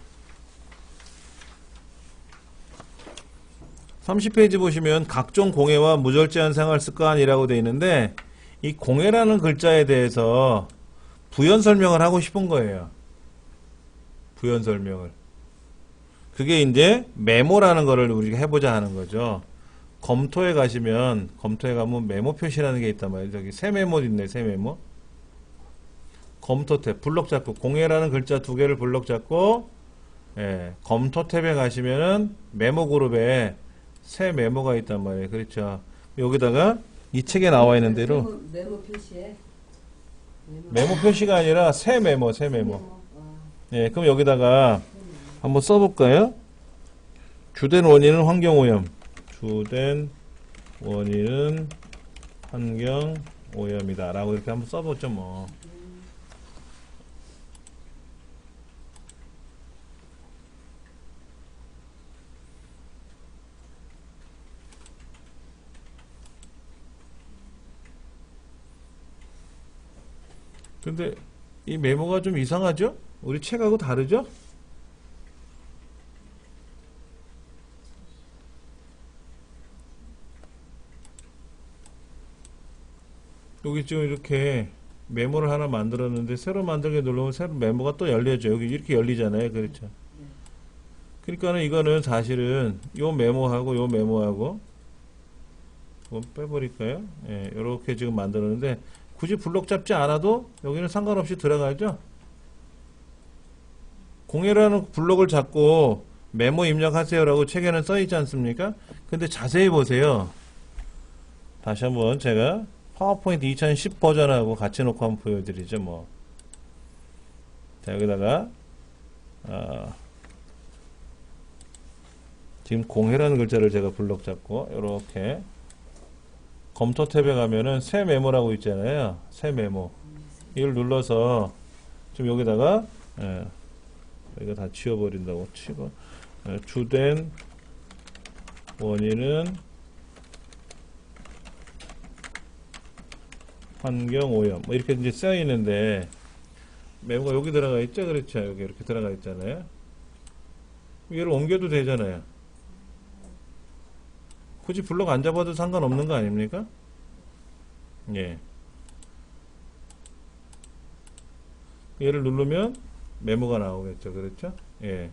30페이지 보시면 각종 공예와 무절제한 생활 습관이라고 되어 있는데 이 공예라는 글자에 대해서 부연 설명을 하고 싶은 거예요. 부연 설명을. 그게 이제 메모라는 거를 우리가 해보자 하는 거죠. 검토에 가면 메모 표시라는 게 있단 말이에요. 저기 새 메모 있네, 새 메모. 검토 탭, 블록 잡고, 공예라는 글자 두 개를 블록 잡고, 예, 검토 탭에 가시면은 메모 그룹에 새 메모가 있단 말이에요. 그렇죠. 여기다가 이 책에 나와 있는 대로 메모 표시에 메모 표시가 아니라 새 메모. 예, 그럼 여기다가 한번 써볼까요? 주된 원인은 환경오염. 주된 원인은 환경오염이다. 라고 이렇게 한번 써보죠, 뭐. 근데 이 메모가 좀 이상하죠? 우리 책하고 다르죠? 여기 지금 이렇게 메모를 하나 만들었는데 새로 만들게 누르면 새로 메모가 또 열려져. 여기 이렇게 열리잖아요. 그렇죠? 그러니까는 이거는 사실은 요 메모하고 요 메모하고 이거 빼버릴까요? 예, 이렇게 지금 만들었는데 굳이 블록 잡지 않아도 여기는 상관없이 들어가죠. 공유라는 블록을 잡고 메모 입력하세요라고 책에는 써있지 않습니까? 근데 자세히 보세요. 다시 한번 제가 파워포인트 2010 버전하고 같이 놓고 한번 보여드리죠. 뭐. 자, 여기다가 지금 공해라는 글자를 제가 블록 잡고 이렇게 검토 탭에 가면은 새 메모라고 있잖아요. 새 메모. 이걸 눌러서 지금 여기다가 이거 다 지워버린다고 치고 주된 원인은 환경오염 뭐 이렇게 이제 써 있는데 메모가 여기 들어가 있죠. 그렇죠. 여기 이렇게 들어가 있잖아요. 얘를 옮겨도 되잖아요. 굳이 블록 안 잡아도 상관없는 거 아닙니까? 예. 얘를 누르면 메모가 나오겠죠. 그렇죠? 예.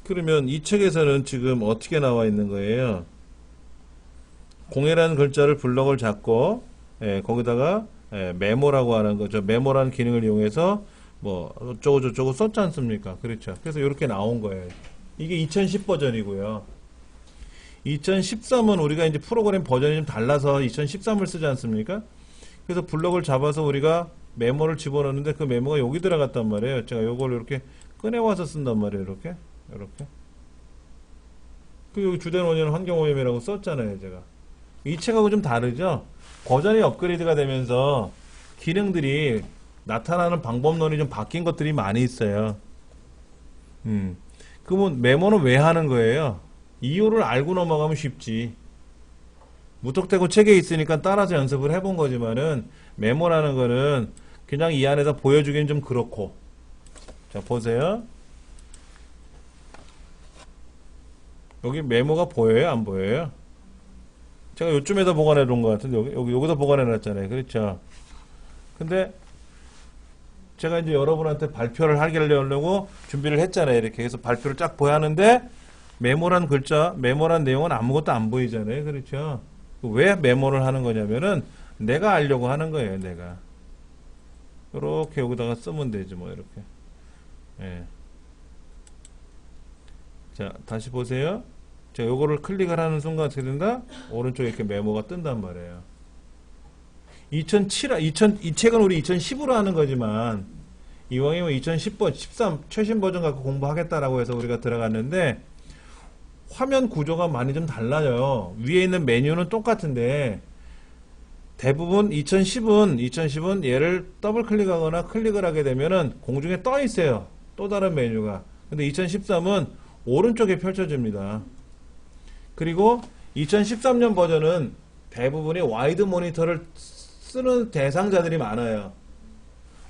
그러면 이 책에서는 지금 어떻게 나와 있는 거예요? 공해라는 글자를 블록을 잡고 거기다가 메모라고 하는 거죠. 메모라는 기능을 이용해서 뭐 어쩌고 저쩌고 썼지 않습니까? 그렇죠. 그래서 이렇게 나온 거예요. 이게 2010 버전이고요. 2013은 우리가 이제 프로그램 버전이 좀 달라서 2013을 쓰지 않습니까? 그래서 블록을 잡아서 우리가 메모를 집어넣는데 그 메모가 여기 들어갔단 말이에요. 제가 요걸 이렇게 꺼내와서 쓴단 말이에요. 이렇게. 그 여기 주된 원인은 환경오염이라고 썼잖아요. 제가. 이 책하고 좀 다르죠? 버전이 업그레이드가 되면서 기능들이 나타나는 방법론이 좀 바뀐 것들이 많이 있어요. 그러면 메모는 왜 하는 거예요? 이유를 알고 넘어가면 쉽지. 무턱대고 책에 있으니까 따라서 연습을 해본 거지만은 메모라는 거는 그냥 이 안에서 보여주기는 좀 그렇고. 자, 보세요. 여기 메모가 보여요? 안 보여요? 제가 요쯤에다 보관해 놓은 것 같은데, 여기다 보관해 놨잖아요. 그렇죠? 근데, 제가 이제 여러분한테 발표를 하려고 준비를 했잖아요. 이렇게 해서 발표를 쫙 보여 하는데, 메모란 글자, 메모란 내용은 아무것도 안 보이잖아요. 그렇죠? 왜 메모를 하는 거냐면은, 내가 알려고 하는 거예요, 내가. 이렇게 여기다가 쓰면 되지, 뭐, 이렇게. 예. 자, 다시 보세요. 자, 요거를 클릭을 하는 순간 어떻게 된다? 오른쪽에 이렇게 메모가 뜬단 말이에요. 이 책은 우리 2010으로 하는 거지만, 이왕이면 2010번, 13, 최신 버전 갖고 공부하겠다라고 해서 우리가 들어갔는데, 화면 구조가 많이 좀 달라요. 위에 있는 메뉴는 똑같은데, 대부분 2010은 얘를 더블 클릭하거나 클릭을 하게 되면은 공중에 떠 있어요. 또 다른 메뉴가. 근데 2013은 오른쪽에 펼쳐집니다. 그리고 2013년 버전은 대부분이 와이드 모니터를 쓰는 대상자들이 많아요.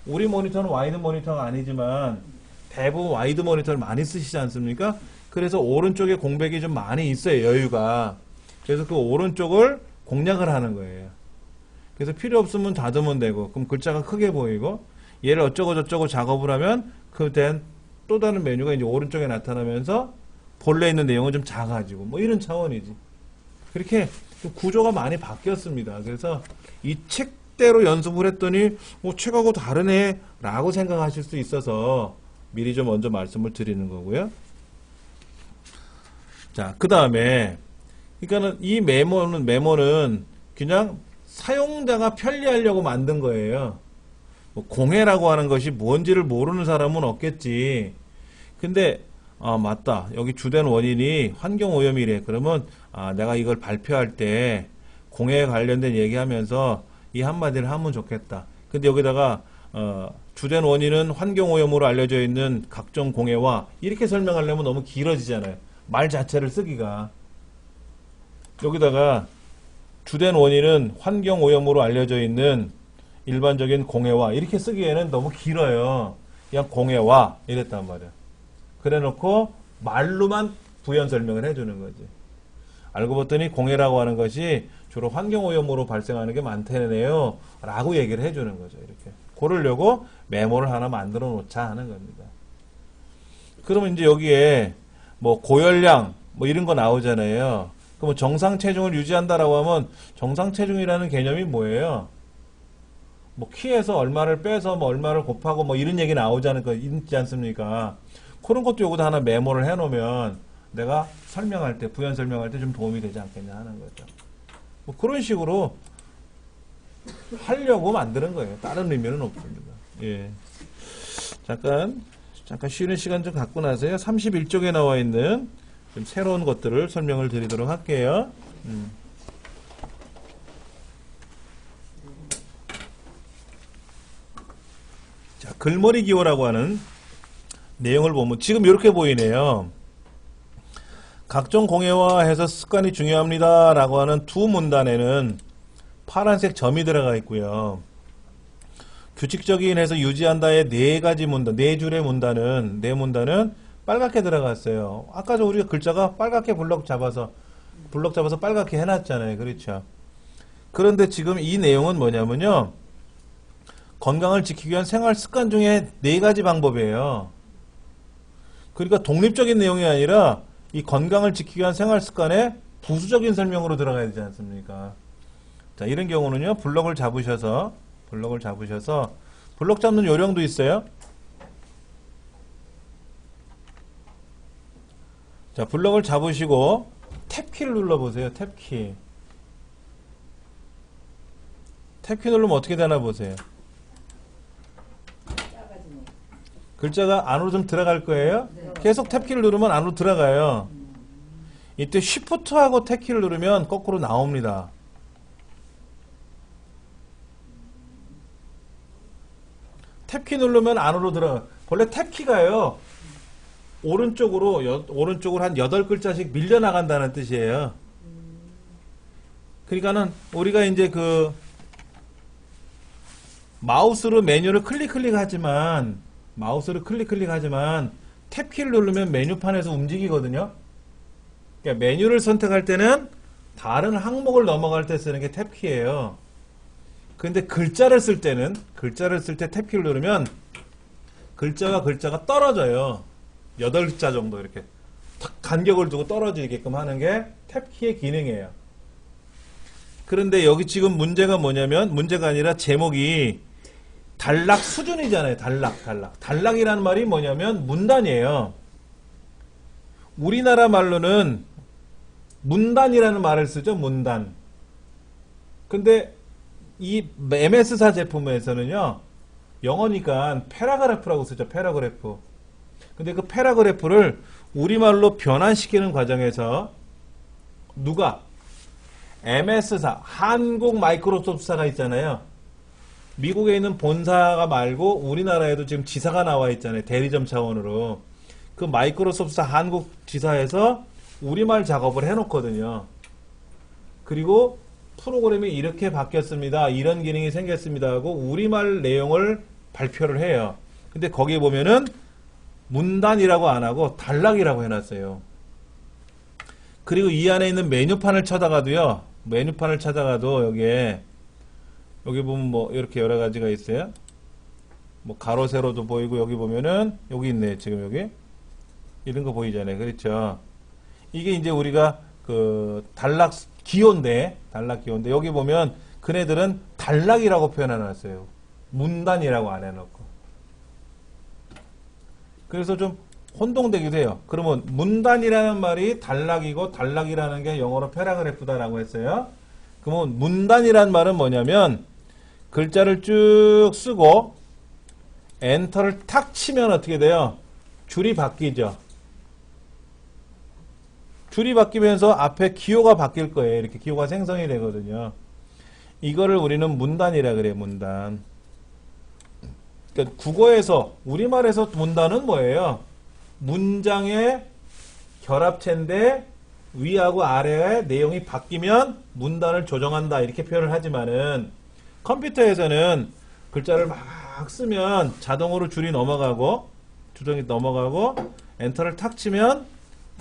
우리 모니터는 와이드 모니터가 아니지만 대부분 와이드 모니터를 많이 쓰시지 않습니까? 그래서 오른쪽에 공백이 좀 많이 있어요. 여유가. 그래서 그 오른쪽을 공략을 하는 거예요. 그래서 필요 없으면 닫으면 되고, 그럼 글자가 크게 보이고, 얘를 어쩌고 저쩌고 작업을 하면 그 된 또 다른 메뉴가 이제 오른쪽에 나타나면서 본래 있는 내용은 좀 작아지고 뭐 이런 차원이지. 그렇게 구조가 많이 바뀌었습니다. 그래서 이 책대로 연습을 했더니 책하고 다르네 라고 생각하실 수 있어서 미리 좀 먼저 말씀을 드리는 거고요. 자, 그 다음에 그러니까는 이 메모는 그냥 사용자가 편리하려고 만든 거예요. 공해라고 하는 것이 뭔지를 모르는 사람은 없겠지. 근데 맞다. 여기 주된 원인이 환경오염이래. 그러면 내가 이걸 발표할 때 공해에 관련된 얘기하면서 이 한마디를 하면 좋겠다. 근데 여기다가 주된 원인은 환경오염으로 알려져 있는 각종 공해와 이렇게 설명하려면 너무 길어지잖아요. 말 자체를 쓰기가. 여기다가 주된 원인은 환경오염으로 알려져 있는 일반적인 공해와 이렇게 쓰기에는 너무 길어요. 그냥 공해와 이랬단 말이야. 그래 놓고 말로만 부연 설명을 해주는 거지. 알고 봤더니 공해라고 하는 것이 주로 환경오염으로 발생하는 게 많다네요 라고 얘기를 해주는 거죠. 이렇게 고르려고 메모를 하나 만들어 놓자 하는 겁니다. 그러면 이제 여기에 뭐 고열량 뭐 이런 거 나오잖아요. 그럼 정상 체중을 유지한다라고 하면 정상 체중이라는 개념이 뭐예요? 뭐 키에서 얼마를 빼서 뭐 얼마를 곱하고 뭐 이런 얘기 나오지 거 있지 않습니까? 그런 것도 여기다 하나 메모를 해놓으면 내가 설명할 때 부연 설명할 때 좀 도움이 되지 않겠냐 하는 거죠. 뭐 그런 식으로 하려고 만드는 거예요. 다른 의미는 없습니다. 예. 잠깐 쉬는 시간 좀 갖고 나서요. 31쪽에 나와 있는 좀 새로운 것들을 설명을 드리도록 할게요. 자, 글머리 기호라고 하는 내용을 보면 지금 이렇게 보이네요. 각종 공해화해서 습관이 중요합니다 라고 하는 두 문단에는 파란색 점이 들어가 있고요. 규칙적인 해서 유지한다의 네 가지 문단, 네 줄의 문단은, 네 문단은 빨갛게 들어갔어요. 아까 저 우리가 글자가 빨갛게 블럭 잡아서 빨갛게 해놨잖아요. 그렇죠. 그런데 지금 이 내용은 뭐냐면요. 건강을 지키기 위한 생활 습관 중에 네 가지 방법이에요. 그러니까 독립적인 내용이 아니라 이 건강을 지키기 위한 생활 습관의 부수적인 설명으로 들어가야 되지 않습니까? 자, 이런 경우는요. 블럭을 잡으셔서 블럭 잡는 요령도 있어요. 자, 블럭을 잡으시고 탭키를 눌러보세요. 탭키. 탭키 누르면 어떻게 되나 보세요. 작아지네. 글자가 안으로 좀 들어갈 거예요. 네. 계속 탭키를 누르면 안으로 들어가요. 이때 Shift하고 탭키를 누르면 거꾸로 나옵니다. 탭키 누르면 안으로 들어가. 원래 탭키가요. 오른쪽으로 한 8글자씩 밀려나간다는 뜻이에요. 그러니까는 우리가 이제 그 마우스로 메뉴를 클릭하지만 탭키를 누르면 메뉴판에서 움직이거든요. 그러니까 메뉴를 선택할 때는 다른 항목을 넘어갈 때 쓰는 게 탭키예요. 근데 글자를 쓸 때 탭키를 누르면 글자가 떨어져요. 8글자 정도 이렇게 탁 간격을 두고 떨어지게끔 하는 게 탭키의 기능이에요. 그런데 여기 지금 문제가 뭐냐면 문제가 아니라 제목이 단락 수준이잖아요. 단락이라는 말이 뭐냐면 문단이에요. 우리나라 말로는 문단이라는 말을 쓰죠. 문단. 근데 이 MS사 제품에서는요. 영어니까 패러그래프라고 쓰죠. 패러그래프. 근데 그 패러그래프를 우리말로 변환시키는 과정에서 누가? MS사, 한국 마이크로소프트사가 있잖아요. 미국에 있는 본사가 말고 우리나라에도 지금 지사가 나와 있잖아요. 대리점 차원으로. 그 마이크로소프트사 한국 지사에서 우리말 작업을 해놓거든요. 그리고 프로그램이 이렇게 바뀌었습니다. 이런 기능이 생겼습니다 하고 우리말 내용을 발표를 해요. 근데 거기에 보면은 문단이라고 안 하고 단락이라고 해놨어요. 그리고 이 안에 있는 메뉴판을 찾아가도 여기 보면 뭐 이렇게 여러 가지가 있어요. 뭐 가로 세로도 보이고 여기 보면은 여기 있네. 지금 여기 이런 거 보이잖아요. 그렇죠? 이게 이제 우리가 그 단락 기호인데 여기 보면 그네들은 단락이라고 표현해놨어요. 문단이라고 안 해놓고. 그래서 좀 혼동되기도 해요. 그러면 문단이라는 말이 단락이고 단락이라는 게 영어로 패러그래프다라고 했어요. 그러면 문단이라는 말은 뭐냐면 글자를 쭉 쓰고 엔터를 탁 치면 어떻게 돼요? 줄이 바뀌죠. 줄이 바뀌면서 앞에 기호가 바뀔 거예요. 이렇게 기호가 생성이 되거든요. 이거를 우리는 문단이라 그래요. 문단. 그러니까 국어에서 우리말에서 문단은 뭐예요? 문장의 결합체인데 위하고 아래의 내용이 바뀌면 문단을 조정한다 이렇게 표현을 하지만은 컴퓨터에서는 글자를 막 쓰면 자동으로 줄이 넘어가고 주정이 넘어가고 엔터를 탁 치면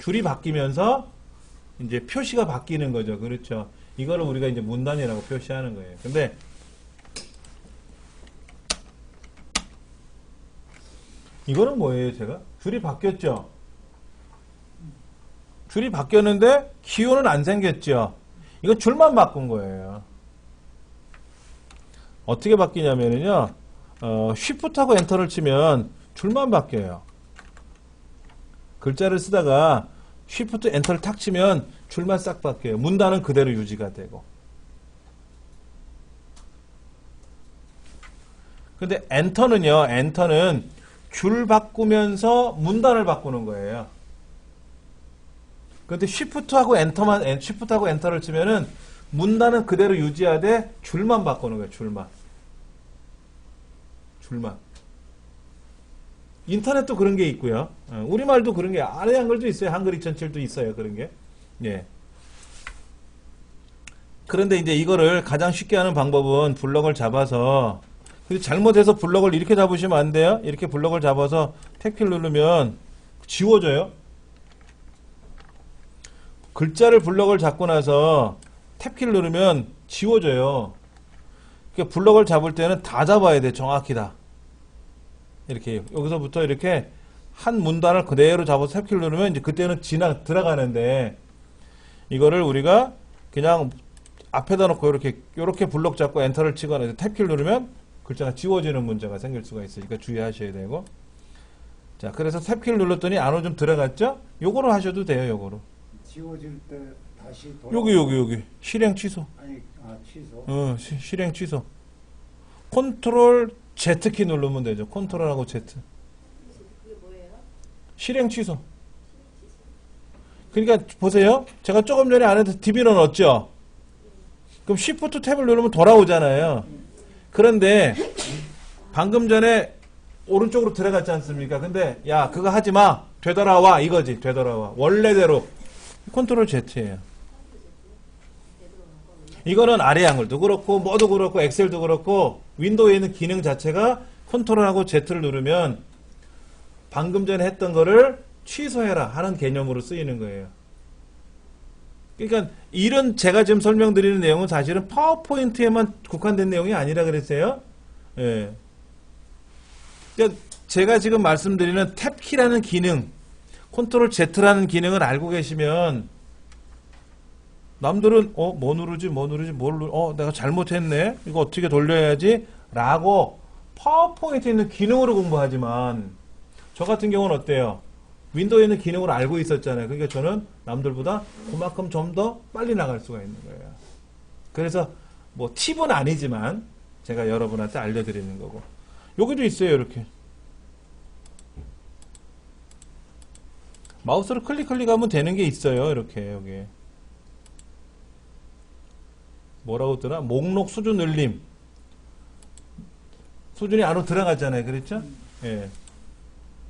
줄이 바뀌면서 이제 표시가 바뀌는 거죠. 그렇죠. 이거를 우리가 이제 문단이라고 표시하는 거예요. 근데 이거는 뭐예요, 제가? 줄이 바뀌었죠? 줄이 바뀌었는데 기호는 안 생겼죠? 이거 줄만 바꾼 거예요. 어떻게 바뀌냐면요, 쉬프트하고 엔터를 치면 줄만 바뀌어요. 글자를 쓰다가 쉬프트 엔터를 탁 치면 줄만 싹 바뀌어요. 문단은 그대로 유지가 되고. 근데 엔터는 줄 바꾸면서 문단을 바꾸는 거예요. 근데 쉬프트하고 엔터를 치면은 문단은 그대로 유지하되 줄만 바꾸는 거예요. 줄만. 인터넷도 그런 게 있고요. 우리말도 그런 게 아래 한글도 있어요. 한글 2007도 있어요. 그런 게. 예. 그런데 이제 이거를 가장 쉽게 하는 방법은 블럭을 잡아서, 근데 잘못해서 블럭을 이렇게 잡으시면 안 돼요. 이렇게 블럭을 잡아서 탭키를 누르면 지워져요. 글자를 블럭을 잡고 나서 탭키를 누르면 지워져요. 그러니까 블럭을 잡을 때는 다 잡아야 돼. 정확히 다. 이렇게 여기서부터 이렇게 한 문단을 그대로 잡아서 탭키를 누르면 이제 그때는 들어가는데, 이거를 우리가 그냥 앞에다 놓고 이렇게 블럭 잡고 엔터를 치거나 탭키를 누르면 글자가 지워지는 문제가 생길 수가 있으니까 주의하셔야 되고. 자, 그래서 탭키를 눌렀더니 안으로 좀 들어갔죠? 요거로 하셔도 돼요. 요거로. 지워질 때 다시 돌아. 여기 실행 취소. 아니, 취소. 실행 취소. 컨트롤 Z키 누르면 되죠. 컨트롤하고 Z. 그게 뭐예요? 실행 취소. 그러니까 보세요. 제가 조금 전에 안에서 DB 넣었죠. 그럼 Shift 탭을 누르면 돌아오잖아요. 그런데 방금 전에 오른쪽으로 들어갔지 않습니까? 근데 야, 그거 하지 마. 되돌아와 이거지. 되돌아와. 원래대로. 컨트롤 Z예요. 이거는 아래 한글도 그렇고 뭐도 그렇고 엑셀도 그렇고 윈도우에 있는 기능 자체가 컨트롤하고 Z를 누르면 방금 전에 했던 거를 취소해라 하는 개념으로 쓰이는 거예요. 그러니까 이런 제가 지금 설명드리는 내용은 사실은 파워포인트에만 국한된 내용이 아니라 그랬어요. 예. 그러니까 제가 지금 말씀드리는 탭키라는 기능, 컨트롤 Z라는 기능을 알고 계시면 남들은 뭐 누르지 내가 잘못했네 이거 어떻게 돌려야지 라고 파워포인트에 있는 기능으로 공부하지만 저 같은 경우는 어때요? 윈도우에 있는 기능을 알고 있었잖아요. 그러니까 저는 남들보다 그만큼 좀 더 빨리 나갈 수가 있는 거예요. 그래서 뭐 팁은 아니지만 제가 여러분한테 알려드리는 거고. 여기도 있어요. 이렇게 마우스를 클릭하면 되는 게 있어요. 이렇게 여기 뭐라고 했더라? 목록 수준 늘림. 수준이 안으로 들어갔잖아요. 그랬죠? 예.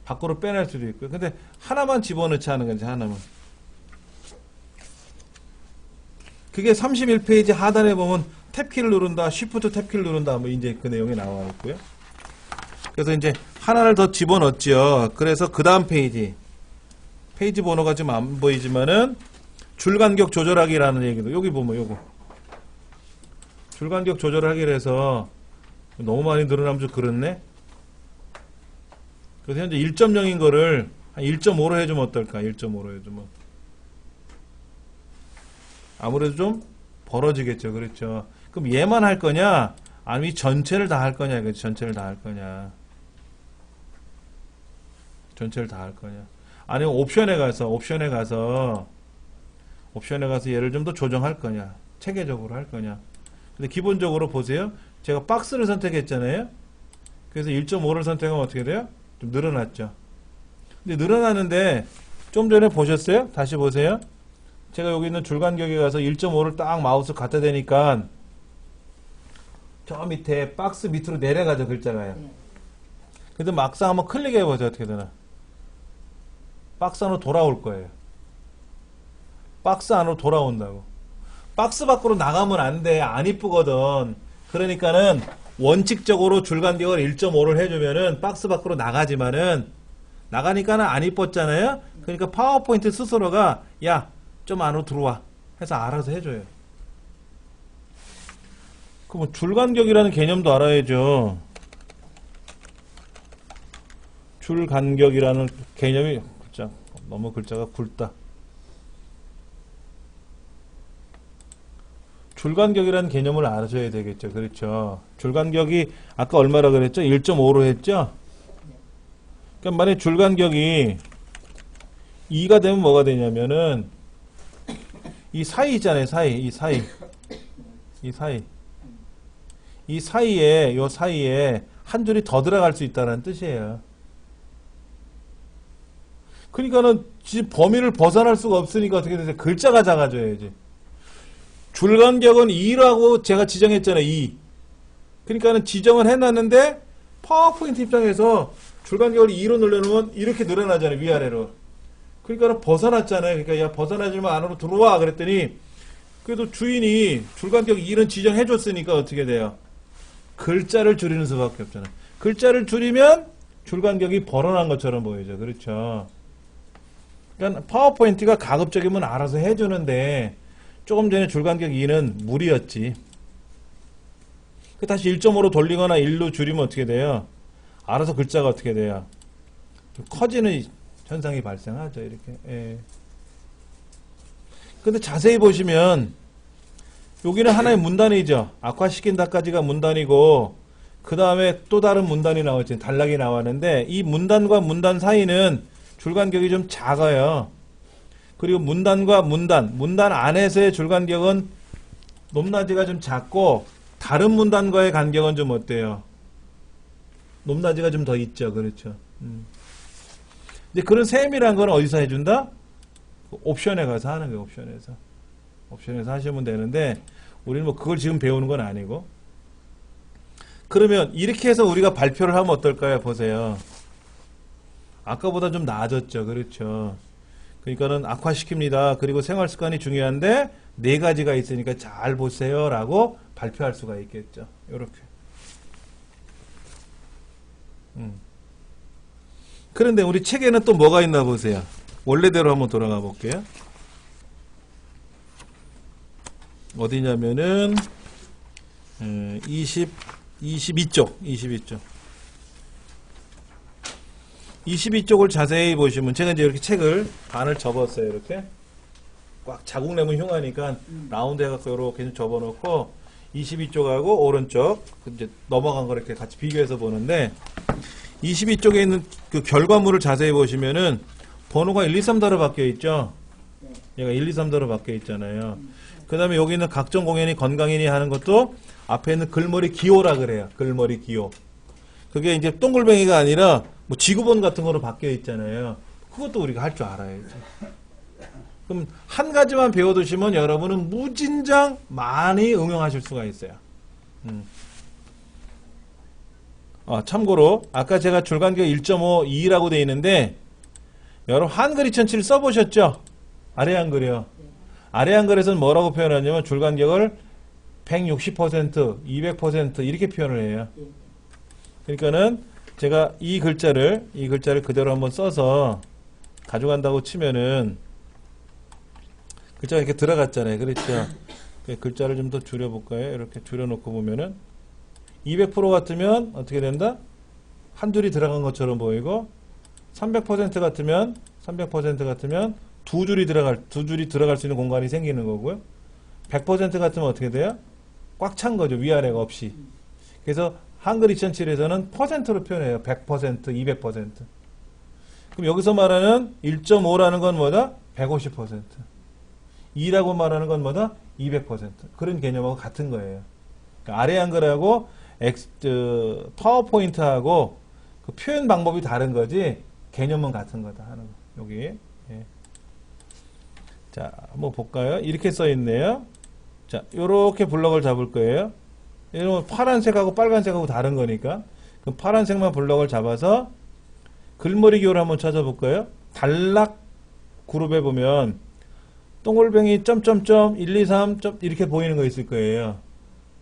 밖으로 빼낼 수도 있고요. 근데 하나만 집어넣지 하는 건지 하나만. 그게 31페이지 하단에 보면 탭키를 누른다, Shift 탭키를 누른다, 뭐 이제 그 내용이 나와 있고요. 그래서 이제 하나를 더 집어넣었죠. 그래서 그 다음 페이지 번호가 지금 안 보이지만은 줄간격 조절하기라는 얘기도 여기 보면 요거. 줄간격 조절하기를 해서 너무 많이 늘어나면 좀 그렇네. 그래서 현재 1.0인 거를 한 1.5로 해주면 어떨까? 1.5로 해주면 아무래도 좀 벌어지겠죠. 그렇죠. 그럼 얘만 할 거냐? 아니면 전체를 다 할 거냐? 그렇지? 전체를 다 할 거냐? 전체를 다 할 거냐? 아니면 옵션에 가서 얘를 좀 더 조정할 거냐? 체계적으로 할 거냐? 근데 기본적으로 보세요. 제가 박스를 선택했잖아요. 그래서 1.5를 선택하면 어떻게 돼요? 좀 늘어났죠. 근데 늘어나는데 좀 전에 보셨어요? 다시 보세요. 제가 여기 있는 줄간격에 가서 1.5를 딱 마우스 갖다 대니까 저 밑에 박스 밑으로 내려가죠, 글자가요. 네. 근데 막상 한번 클릭해보세요, 어떻게 되나. 박스 안으로 돌아올 거예요. 박스 안으로 돌아온다고. 박스 밖으로 나가면 안 돼. 안 이쁘거든. 그러니까는 원칙적으로 줄간격을 1.5를 해주면은 박스 밖으로 나가지만은 나가니까는 안 이뻤잖아요. 그러니까 파워포인트 스스로가 야, 좀 안으로 들어와 해서 알아서 해줘요. 그럼 줄간격이라는 개념도 알아야죠. 줄간격이라는 개념이 글자 너무 글자가 굵다. 줄간격이라는 개념을 알아줘야 되겠죠. 그렇죠. 줄간격이 아까 얼마라 그랬죠? 1.5로 했죠? 그러니까 만약에 줄간격이 2가 되면 뭐가 되냐면은 이 사이 있잖아요. 이 사이에 요 사이에 한 줄이 더 들어갈 수 있다는 뜻이에요. 그러니까는 범위를 벗어날 수가 없으니까 어떻게 되세요? 글자가 작아져야지. 줄간격은 2라고 제가 지정했잖아요. 2. 그러니까는 지정을 해놨는데 파워포인트 입장에서 줄간격을 2로 늘려놓으면 이렇게 늘어나잖아요. 위아래로. 그러니까는 벗어났잖아요. 그러니까 야 벗어나지만 안으로 들어와 그랬더니 그래도 주인이 줄간격 2는 지정해줬으니까 어떻게 돼요? 글자를 줄이는 수밖에 없잖아요. 글자를 줄이면 줄간격이 벌어난 것처럼 보이죠. 그렇죠. 그러니까 파워포인트가 가급적이면 알아서 해주는데 조금 전에 줄간격 2는 무리였지. 다시 1.5로 돌리거나 1로 줄이면 어떻게 돼요? 알아서 글자가 어떻게 돼요? 좀 커지는 현상이 발생하죠. 이렇게. 예. 근데 자세히 보시면 여기는 하나의 문단이죠. 악화시킨다까지가 문단이고 그 다음에 또 다른 문단이 나왔죠. 단락이 나왔는데 이 문단과 문단 사이는 줄간격이 좀 작아요. 그리고 문단과 문단 안에서의 줄간격은 높낮이가 좀 작고 다른 문단과의 간격은 좀 어때요? 높낮이가 좀 더 있죠. 그렇죠. 이제 그런 세밀한 건 어디서 해준다? 옵션에 가서 하는 거예요. 옵션에서 하시면 되는데 우리는 뭐 그걸 지금 배우는 건 아니고. 그러면 이렇게 해서 우리가 발표를 하면 어떨까요? 보세요. 아까보다 좀 나아졌죠. 그렇죠. 그러니까는 악화시킵니다. 그리고 생활습관이 중요한데 4가지가 있으니까 잘 보세요 라고 발표할 수가 있겠죠. 요렇게. 그런데 우리 책에는 또 뭐가 있나 보세요. 원래대로 한번 돌아가 볼게요. 어디냐면은 22쪽 22쪽을 자세히 보시면 제가 이제 이렇게 책을 반을 접었어요. 이렇게 꽉 자국 내면 흉하니까 라운드 해갖고 이렇게 좀 접어놓고 22쪽하고 오른쪽 이제 넘어간 거 이렇게 같이 비교해서 보는데 22쪽에 있는 그 결과물을 자세히 보시면은 번호가 1, 2, 3도로 바뀌어 있죠. 얘가 1, 2, 3도로 바뀌어 있잖아요. 그 다음에 여기 있는 각종 공연이 건강인이 하는 것도 앞에 있는 글머리 기호라 그래요. 글머리 기호. 그게 이제 동글뱅이가 아니라 뭐 지구본 같은 거로 바뀌어 있잖아요. 그것도 우리가 할 줄 알아야지. 그럼 한 가지만 배워두시면 여러분은 무진장 많이 응용하실 수가 있어요. 참고로 아까 제가 줄간격 1.5, 2라고 되어 있는데 여러분 한글 2007 써보셨죠? 아래 한글이요. 아래 한글에서는 뭐라고 표현하냐면 줄간격을 160%, 200% 이렇게 표현을 해요. 그러니까는 제가 이 글자를 그대로 한번 써서 가져간다고 치면은 글자가 이렇게 들어갔잖아요. 그렇죠? 글자를 좀 더 줄여볼까요? 이렇게 줄여놓고 보면은 200% 같으면 어떻게 된다? 한 줄이 들어간 것처럼 보이고 300% 같으면 두 줄이 들어갈 수 있는 공간이 생기는 거고요. 100% 같으면 어떻게 돼요? 꽉 찬 거죠. 위아래가 없이. 그래서 한글 2007에서는 퍼센트로 표현해요. 100%, 200%. 그럼 여기서 말하는 1.5라는 건 뭐다? 150%. 2라고 말하는 건 뭐다? 200%. 그런 개념하고 같은 거예요. 그러니까 아래 한글하고 파워포인트하고 그 표현 방법이 다른 거지 개념은 같은 거다 하는 거. 여기. 예. 자, 한번 볼까요? 이렇게 써 있네요. 자, 요렇게 블럭을 잡을 거예요. 이러면 파란색하고 빨간색하고 다른 거니까. 그럼 파란색만 블럭을 잡아서 글머리 기호를 한번 찾아볼까요? 단락 그룹에 보면 동글뱅이 점점점 1, 2, 3 점 이렇게 보이는 거 있을 거예요.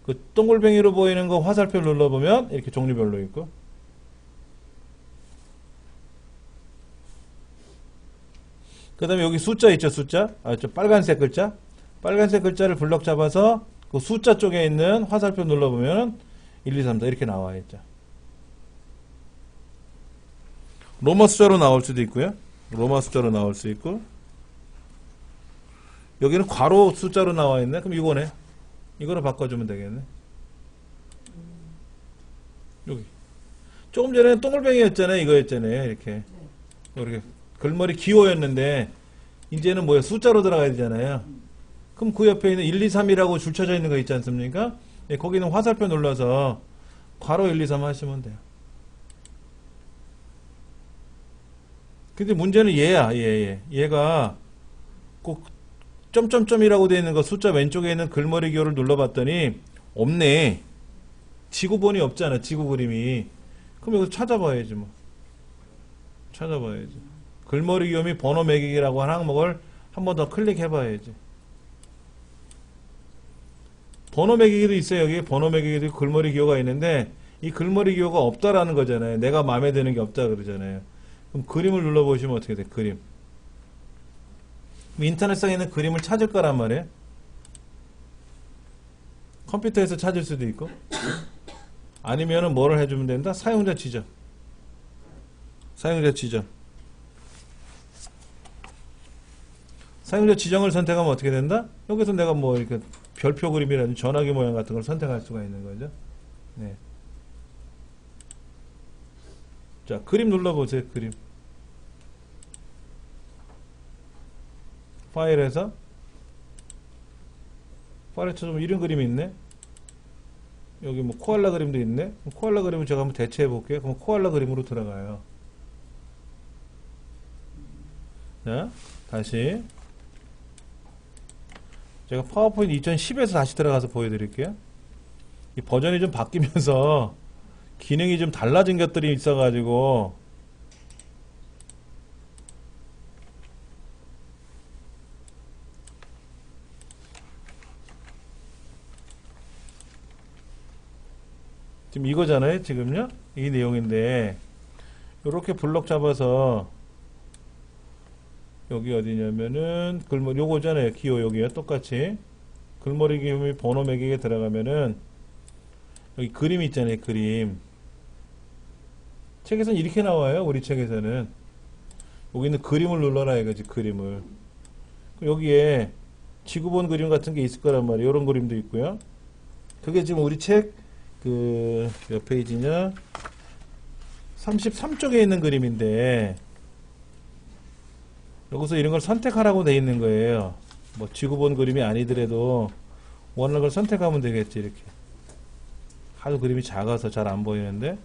그 동글뱅이로 보이는 거 화살표 눌러보면 이렇게 종류별로 있고. 그 다음에 여기 숫자 있죠, 숫자? 저 빨간색 글자? 빨간색 글자를 블럭 잡아서 그 숫자 쪽에 있는 화살표 눌러보면 1, 2, 3, 4 이렇게 나와 있죠. 로마 숫자로 나올 수도 있고요. 로마 숫자로 나올 수 있고. 여기는 괄호 숫자로 나와 있네. 그럼 이거네. 이거로 바꿔주면 되겠네. 여기. 조금 전에는 동글뱅이였잖아요. 이거였잖아요. 이렇게. 이렇게. 글머리 기호였는데, 이제는 뭐야? 숫자로 들어가야 되잖아요. 그럼 그 옆에 있는 1, 2, 3이라고 줄 쳐져 있는 거 있지 않습니까? 네, 거기는 화살표 눌러서 괄호 1, 2, 3 하시면 돼요. 근데 문제는 얘야, 얘가 꼭 점점점이라고 되어 있는 거 숫자 왼쪽에 있는 글머리 기호를 눌러봤더니 없네. 지구본이 없잖아, 지구 그림이. 그럼 여기서 찾아봐야지, 뭐. 찾아봐야지. 글머리 기호 및 번호 매기기라고 한 항목을 한 번 더 클릭해봐야지. 번호 매기기도 있어요, 여기. 번호 매기기도 있고 글머리 기호가 있는데, 이 글머리 기호가 없다라는 거잖아요. 내가 마음에 드는 게 없다 그러잖아요. 그럼 그림을 눌러보시면 어떻게 돼? 그림. 인터넷상에 있는 그림을 찾을 거란 말이에요. 컴퓨터에서 찾을 수도 있고. 아니면은 뭐를 해주면 된다? 사용자 지정. 사용자 지정. 사용자 지정을 선택하면 어떻게 된다? 여기서 내가 뭐 이렇게 별표 그림이라든지 전화기 모양 같은 걸 선택할 수가 있는 거죠. 네. 자, 그림 눌러보세요, 그림. 파일에서 파일에 좀 이런 그림이 있네. 여기 뭐 코알라 그림도 있네. 코알라 그림을 제가 한번 대체해 볼게요. 그럼 코알라 그림으로 들어가요. 자, 다시 제가 파워포인트 2010에서 다시 들어가서 보여드릴게요. 이 버전이 좀 바뀌면서 기능이 좀 달라진 것들이 있어가지고 지금 이거잖아요. 지금요. 이 내용인데 이렇게 블럭 잡아서 여기 어디냐면은 글머리 요거잖아요. 기호 여기요. 똑같이 글머리 기호 및 번호 매기에 들어가면은 여기 그림 있잖아요. 그림. 책에서는 이렇게 나와요. 우리 책에서는 여기는 그림을 눌러라 이거지. 그림을. 여기에 지구본 그림 같은 게 있을 거란 말이에요. 이런 그림도 있고요. 그게 지금 우리 책 그 몇 페이지냐 33쪽에 있는 그림인데 여기서 이런 걸 선택하라고 돼 있는 거예요. 뭐 지구본 그림이 아니더라도 원하는 걸 선택하면 되겠지. 이렇게 하도 그림이 작아서 잘 안 보이는데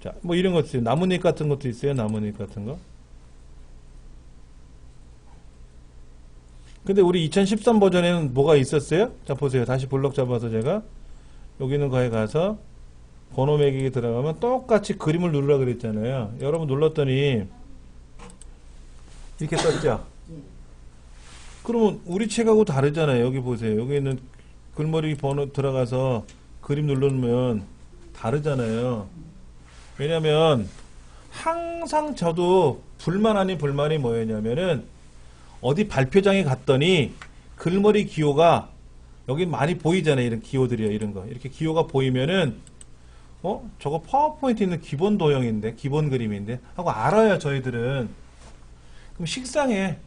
자, 뭐 이런 것도 있어요. 나뭇잎 같은 것도 있어요. 나뭇잎 같은 거. 근데 우리 2013 버전에는 뭐가 있었어요? 자, 보세요. 다시 블럭 잡아서 제가 여기 있는 거에 가서 번호 매기기 들어가면 똑같이 그림을 누르라 그랬잖아요. 여러분 눌렀더니 이렇게 떴죠? 그러면 우리 책하고 다르잖아요. 여기 보세요. 여기 있는 글머리 번호 들어가서 그림 누르면 다르잖아요. 왜냐면 항상 저도 불만 아닌 불만이 뭐였냐면은 어디 발표장에 갔더니 글머리 기호가 여기 많이 보이잖아요. 이런 기호들이요. 이런 거. 이렇게 기호가 보이면은 저거 파워포인트 있는 기본 도형인데 기본 그림인데 하고 알아요. 저희들은. 그럼 식상해.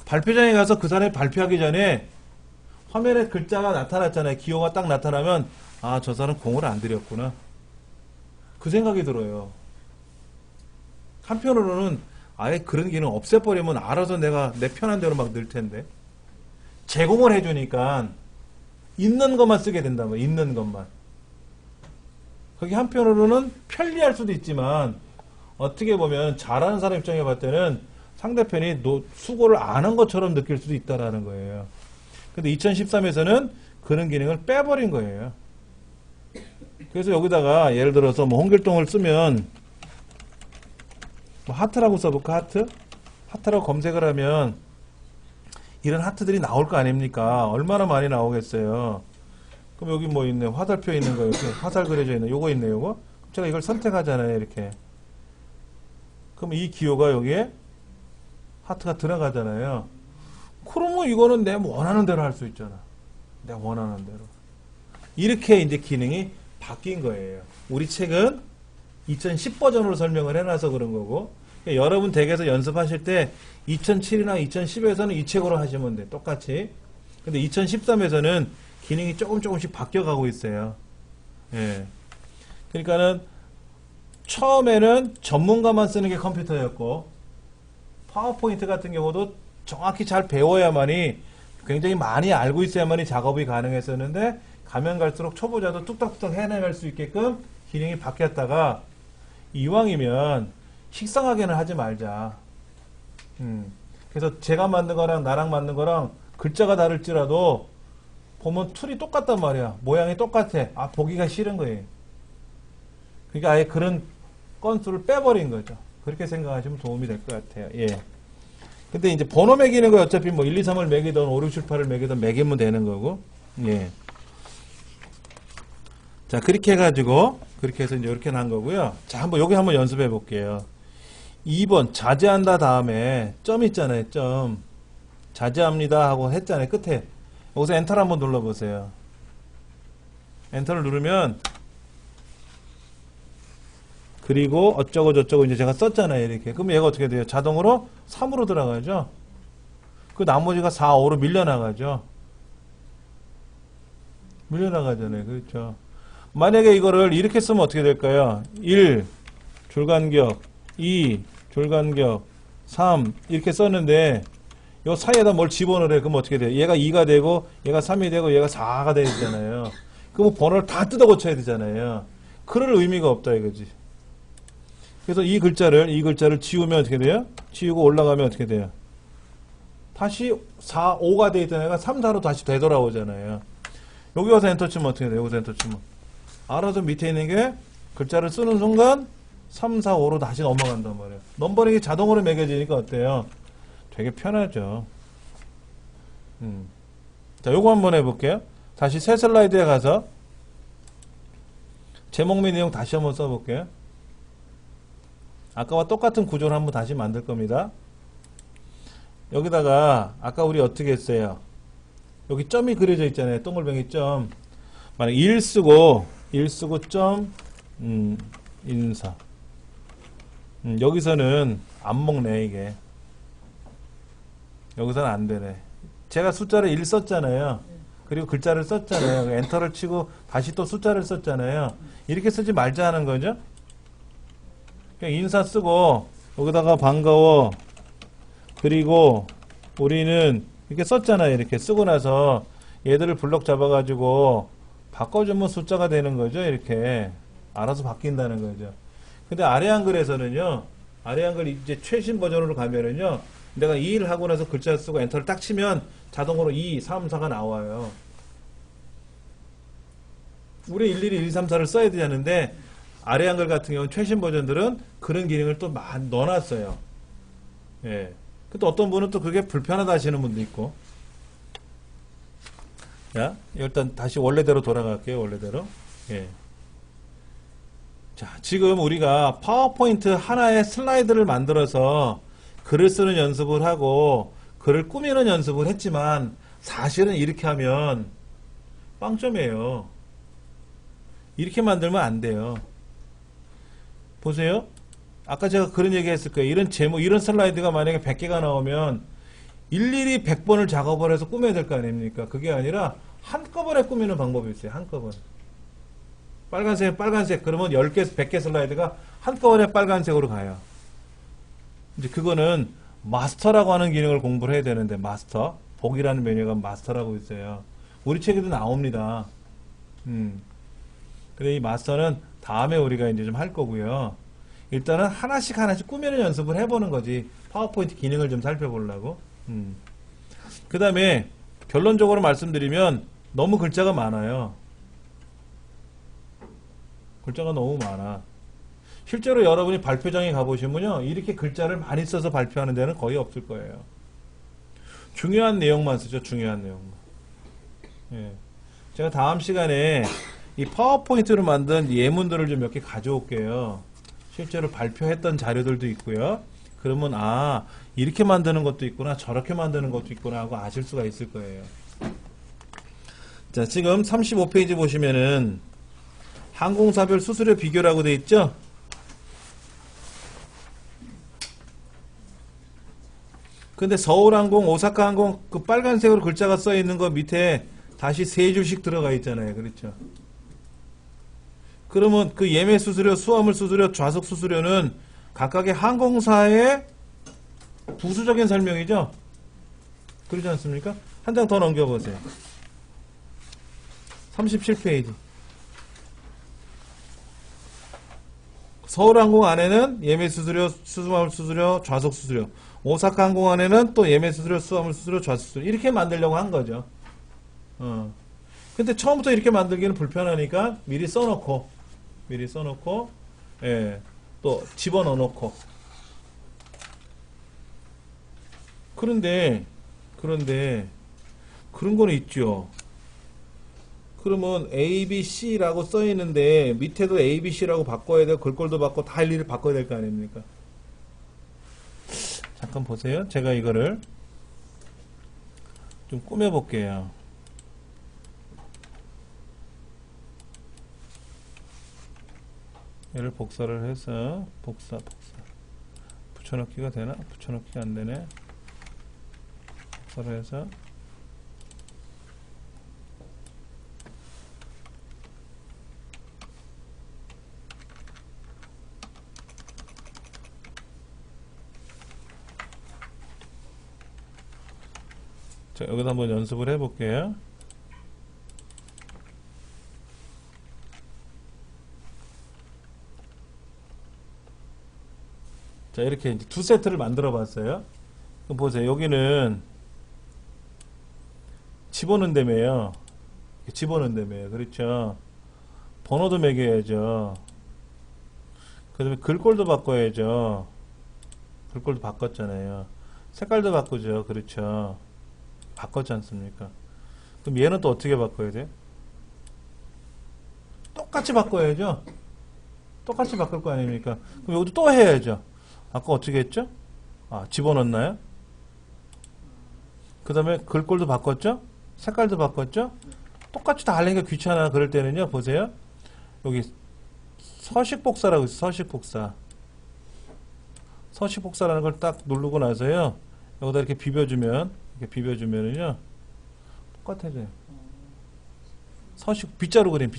발표장에 가서 그 사람이 발표하기 전에 화면에 글자가 나타났잖아요. 기호가 딱 나타나면 아, 저 사람 공을 안 들였구나. 그 생각이 들어요. 한편으로는 아예 그런 기능 없애버리면 알아서 내가 내 편한 대로 막 넣을 텐데. 제공을 해주니까 있는 것만 쓰게 된다면 있는 것만. 그게 한편으로는 편리할 수도 있지만 어떻게 보면 잘하는 사람 입장에 봤을 때는 상대편이 수고를 안 한 것처럼 느낄 수도 있다라는 거예요. 근데 2013에서는 그런 기능을 빼버린 거예요. 그래서 여기다가 예를 들어서 뭐 홍길동을 쓰면 뭐 하트라고 써볼까? 하트라고 검색을 하면 이런 하트들이 나올 거 아닙니까? 얼마나 많이 나오겠어요. 그럼 여기 뭐 있네? 화살표 있는 거, 이렇게 화살 그려져 있는 요거 있네, 요거. 제가 이걸 선택하잖아요, 이렇게. 그럼 이 기호가 여기에 하트가 들어가잖아요. 그러면 이거는 내 원하는 대로 할 수 있잖아. 내가 원하는 대로. 이렇게 이제 기능이 바뀐 거예요. 우리 책은 2010 버전으로 설명을 해놔서 그런 거고, 그러니까 여러분 댁에서 연습하실 때 2007이나 2010에서는 이 책으로 하시면 돼. 똑같이. 근데 2013에서는 기능이 조금씩 바뀌어가고 있어요. 예. 그러니까는 처음에는 전문가만 쓰는 게 컴퓨터였고, 파워포인트 같은 경우도 정확히 잘 배워야만이, 굉장히 많이 알고 있어야만이 작업이 가능했었는데, 가면 갈수록 초보자도 뚝딱뚝딱 해내갈 수 있게끔 기능이 바뀌었다가, 이왕이면 식상하게는 하지 말자. 그래서 제가 만든 거랑 나랑 만든 거랑 글자가 다를지라도 보면 툴이 똑같단 말이야. 모양이 똑같아. 아, 보기가 싫은 거예요. 그러니까 아예 그런 건수를 빼버린 거죠. 그렇게 생각하시면 도움이 될 것 같아요. 예. 근데 이제 번호 매기는 거 어차피 뭐 1, 2, 3을 매기든 5, 6, 7, 8을 매기든 매기면 되는 거고. 예. 자, 그렇게 해가지고, 그렇게 해서 이제 이렇게 난 거고요. 자, 여기 한번 연습해 볼게요. 2번, 자제한다 다음에 점 있잖아요, 점. 자제합니다 하고 했잖아요, 끝에. 여기서 엔터를 한번 눌러보세요. 엔터를 누르면, 그리고 어쩌고 저쩌고 이제 제가 썼잖아요, 이렇게. 그럼 얘가 어떻게 돼요? 자동으로 3으로 들어가죠? 그 나머지가 4, 5로 밀려나가죠? 밀려나가잖아요, 그렇죠? 만약에 이거를 이렇게 쓰면 어떻게 될까요? 1, 줄간격, 2, 줄간격, 3, 이렇게 썼는데, 요 사이에다 뭘 집어넣으래. 그럼 어떻게 돼요? 얘가 2가 되고, 얘가 3이 되고, 얘가 4가 되잖아요. 그럼 번호를 다 뜯어 고쳐야 되잖아요. 그럴 의미가 없다, 이거지. 그래서 이 글자를 지우면 어떻게 돼요? 지우고 올라가면 어떻게 돼요? 다시 4, 5가 돼 있던 애가 3, 4로 다시 되돌아오잖아요. 여기 와서 엔터 치면 어떻게 돼요? 여기서 엔터 치면. 알아서 밑에 있는 게 글자를 쓰는 순간 3, 4, 5로 다시 넘어간단 말이에요. 넘버링이 자동으로 매겨지니까 어때요? 되게 편하죠. 자, 요거 한번 해볼게요. 다시 새 슬라이드에 가서 제목 및 내용 다시 한번 써볼게요. 아까와 똑같은 구조를 한번 다시 만들 겁니다. 여기다가 아까 우리 어떻게 했어요? 여기 점이 그려져 있잖아요. 동글뱅이 점. 만약 1 쓰고 점 인사. 여기서는 안 먹네, 이게. 여기서는 안 되네. 제가 숫자를 1 썼잖아요. 그리고 글자를 썼잖아요. 엔터를 치고 다시 또 숫자를 썼잖아요. 이렇게 쓰지 말자 하는 거죠. 그냥 인사 쓰고 여기다가 반가워. 그리고 우리는 이렇게 썼잖아요. 이렇게 쓰고 나서 얘들을 블럭 잡아가지고 바꿔주면 숫자가 되는 거죠. 이렇게 알아서 바뀐다는 거죠. 근데 아래 한글에서는요. 아래 한글 이제 최신 버전으로 가면은요. 내가 2를 하고 나서 글자 쓰고 엔터를 딱 치면 자동으로 2, 3, 4가 나와요. 우리 일일이 1, 2, 3, 4를 써야 되는데 아래 한글 같은 경우는 최신 버전들은 그런 기능을 또 많이 넣어놨어요. 예. 근데 어떤 분은 또 그게 불편하다 하시는 분도 있고. 자, 일단 다시 원래대로 돌아갈게요. 원래대로. 예. 자, 지금 우리가 파워포인트 하나의 슬라이드를 만들어서 글을 쓰는 연습을 하고 글을 꾸미는 연습을 했지만 사실은 이렇게 하면 빵점이에요. 이렇게 만들면 안 돼요. 보세요. 아까 제가 그런 얘기 했을 거예요. 이런 제목, 이런 슬라이드가 만약에 100개가 나오면 일일이 100번을 작업을 해서 꾸며야 될 거 아닙니까? 그게 아니라 한꺼번에 꾸미는 방법이 있어요. 한꺼번에. 빨간색. 그러면 10개, 100개 슬라이드가 한꺼번에 빨간색으로 가요. 이제 그거는 마스터라고 하는 기능을 공부를 해야 되는데, 마스터. 복이라는 메뉴가 마스터라고 있어요. 우리 책에도 나옵니다. 근데 이 마스터는 다음에 우리가 이제 좀 할 거고요. 일단은 하나씩 하나씩 꾸미는 연습을 해보는 거지. 파워포인트 기능을 좀 살펴보려고. 그 다음에 결론적으로 말씀드리면 너무 글자가 많아요. 글자가 너무 많아. 실제로 여러분이 발표장에 가보시면요, 이렇게 글자를 많이 써서 발표하는 데는 거의 없을 거예요. 중요한 내용만 쓰죠. 중요한 내용만. 예. 제가 다음 시간에 이 파워포인트로 만든 예문들을 좀 몇 개 가져올게요. 실제로 발표했던 자료들도 있고요. 그러면 아, 이렇게 만드는 것도 있구나, 저렇게 만드는 것도 있구나 하고 아실 수가 있을 거예요. 자, 지금 35페이지 보시면은 항공사별 수수료 비교라고 돼 있죠? 근데 서울항공, 오사카항공 그 빨간색으로 글자가 써 있는 거 밑에 다시 세 줄씩 들어가 있잖아요. 그렇죠? 그러면 그 예매 수수료, 수화물 수수료, 좌석 수수료는 각각의 항공사의 부수적인 설명이죠? 그러지 않습니까? 한 장 더 넘겨보세요. 37페이지. 서울항공 안에는 예매 수수료, 수화물 수수료, 좌석 수수료. 오사카 항공 안에는 또 예매 수수료, 수화물 수수료, 좌석 수수료. 이렇게 만들려고 한 거죠. 근데 처음부터 이렇게 만들기는 불편하니까 미리 써놓고, 예, 또 집어넣어 놓고. 그런데, 그런 거는 있죠. 그러면 A, B, C라고 써 있는데 밑에도 A, B, C라고 바꿔야 되고 글꼴도 바꿔 다 일일이 바꿔야 될 거 아닙니까? 잠깐 보세요. 제가 이거를 좀 꾸며 볼게요. 얘를 복사를 해서 복사 붙여넣기가 되나? 붙여넣기가 안 되네. 복사를 해서 자, 여기서 한번 연습을 해볼게요. 자, 이렇게 이제 두 세트를 만들어 봤어요. 그럼 보세요. 여기는 집어넣는 데매요. 집어넣는 데매요. 그렇죠. 번호도 매겨야죠. 그 다음에 글꼴도 바꿔야죠. 글꼴도 바꿨잖아요. 색깔도 바꾸죠. 그렇죠. 바꿨지 않습니까? 그럼 얘는 또 어떻게 바꿔야 돼? 똑같이 바꿔야죠. 똑같이 바꿀 거 아닙니까? 그럼 여기도 또 해야죠. 아까 어떻게 했죠? 아, 집어넣나요? 그 다음에 글꼴도 바꿨죠? 색깔도 바꿨죠? 똑같이 다 하려니까 귀찮아. 그럴 때는요, 보세요. 여기 서식복사라고 있어요. 서식복사. 서식복사라는 걸 딱 누르고 나서요, 여기다 이렇게 비벼주면은요, 똑같아져요. 서식, 빗자루 그림.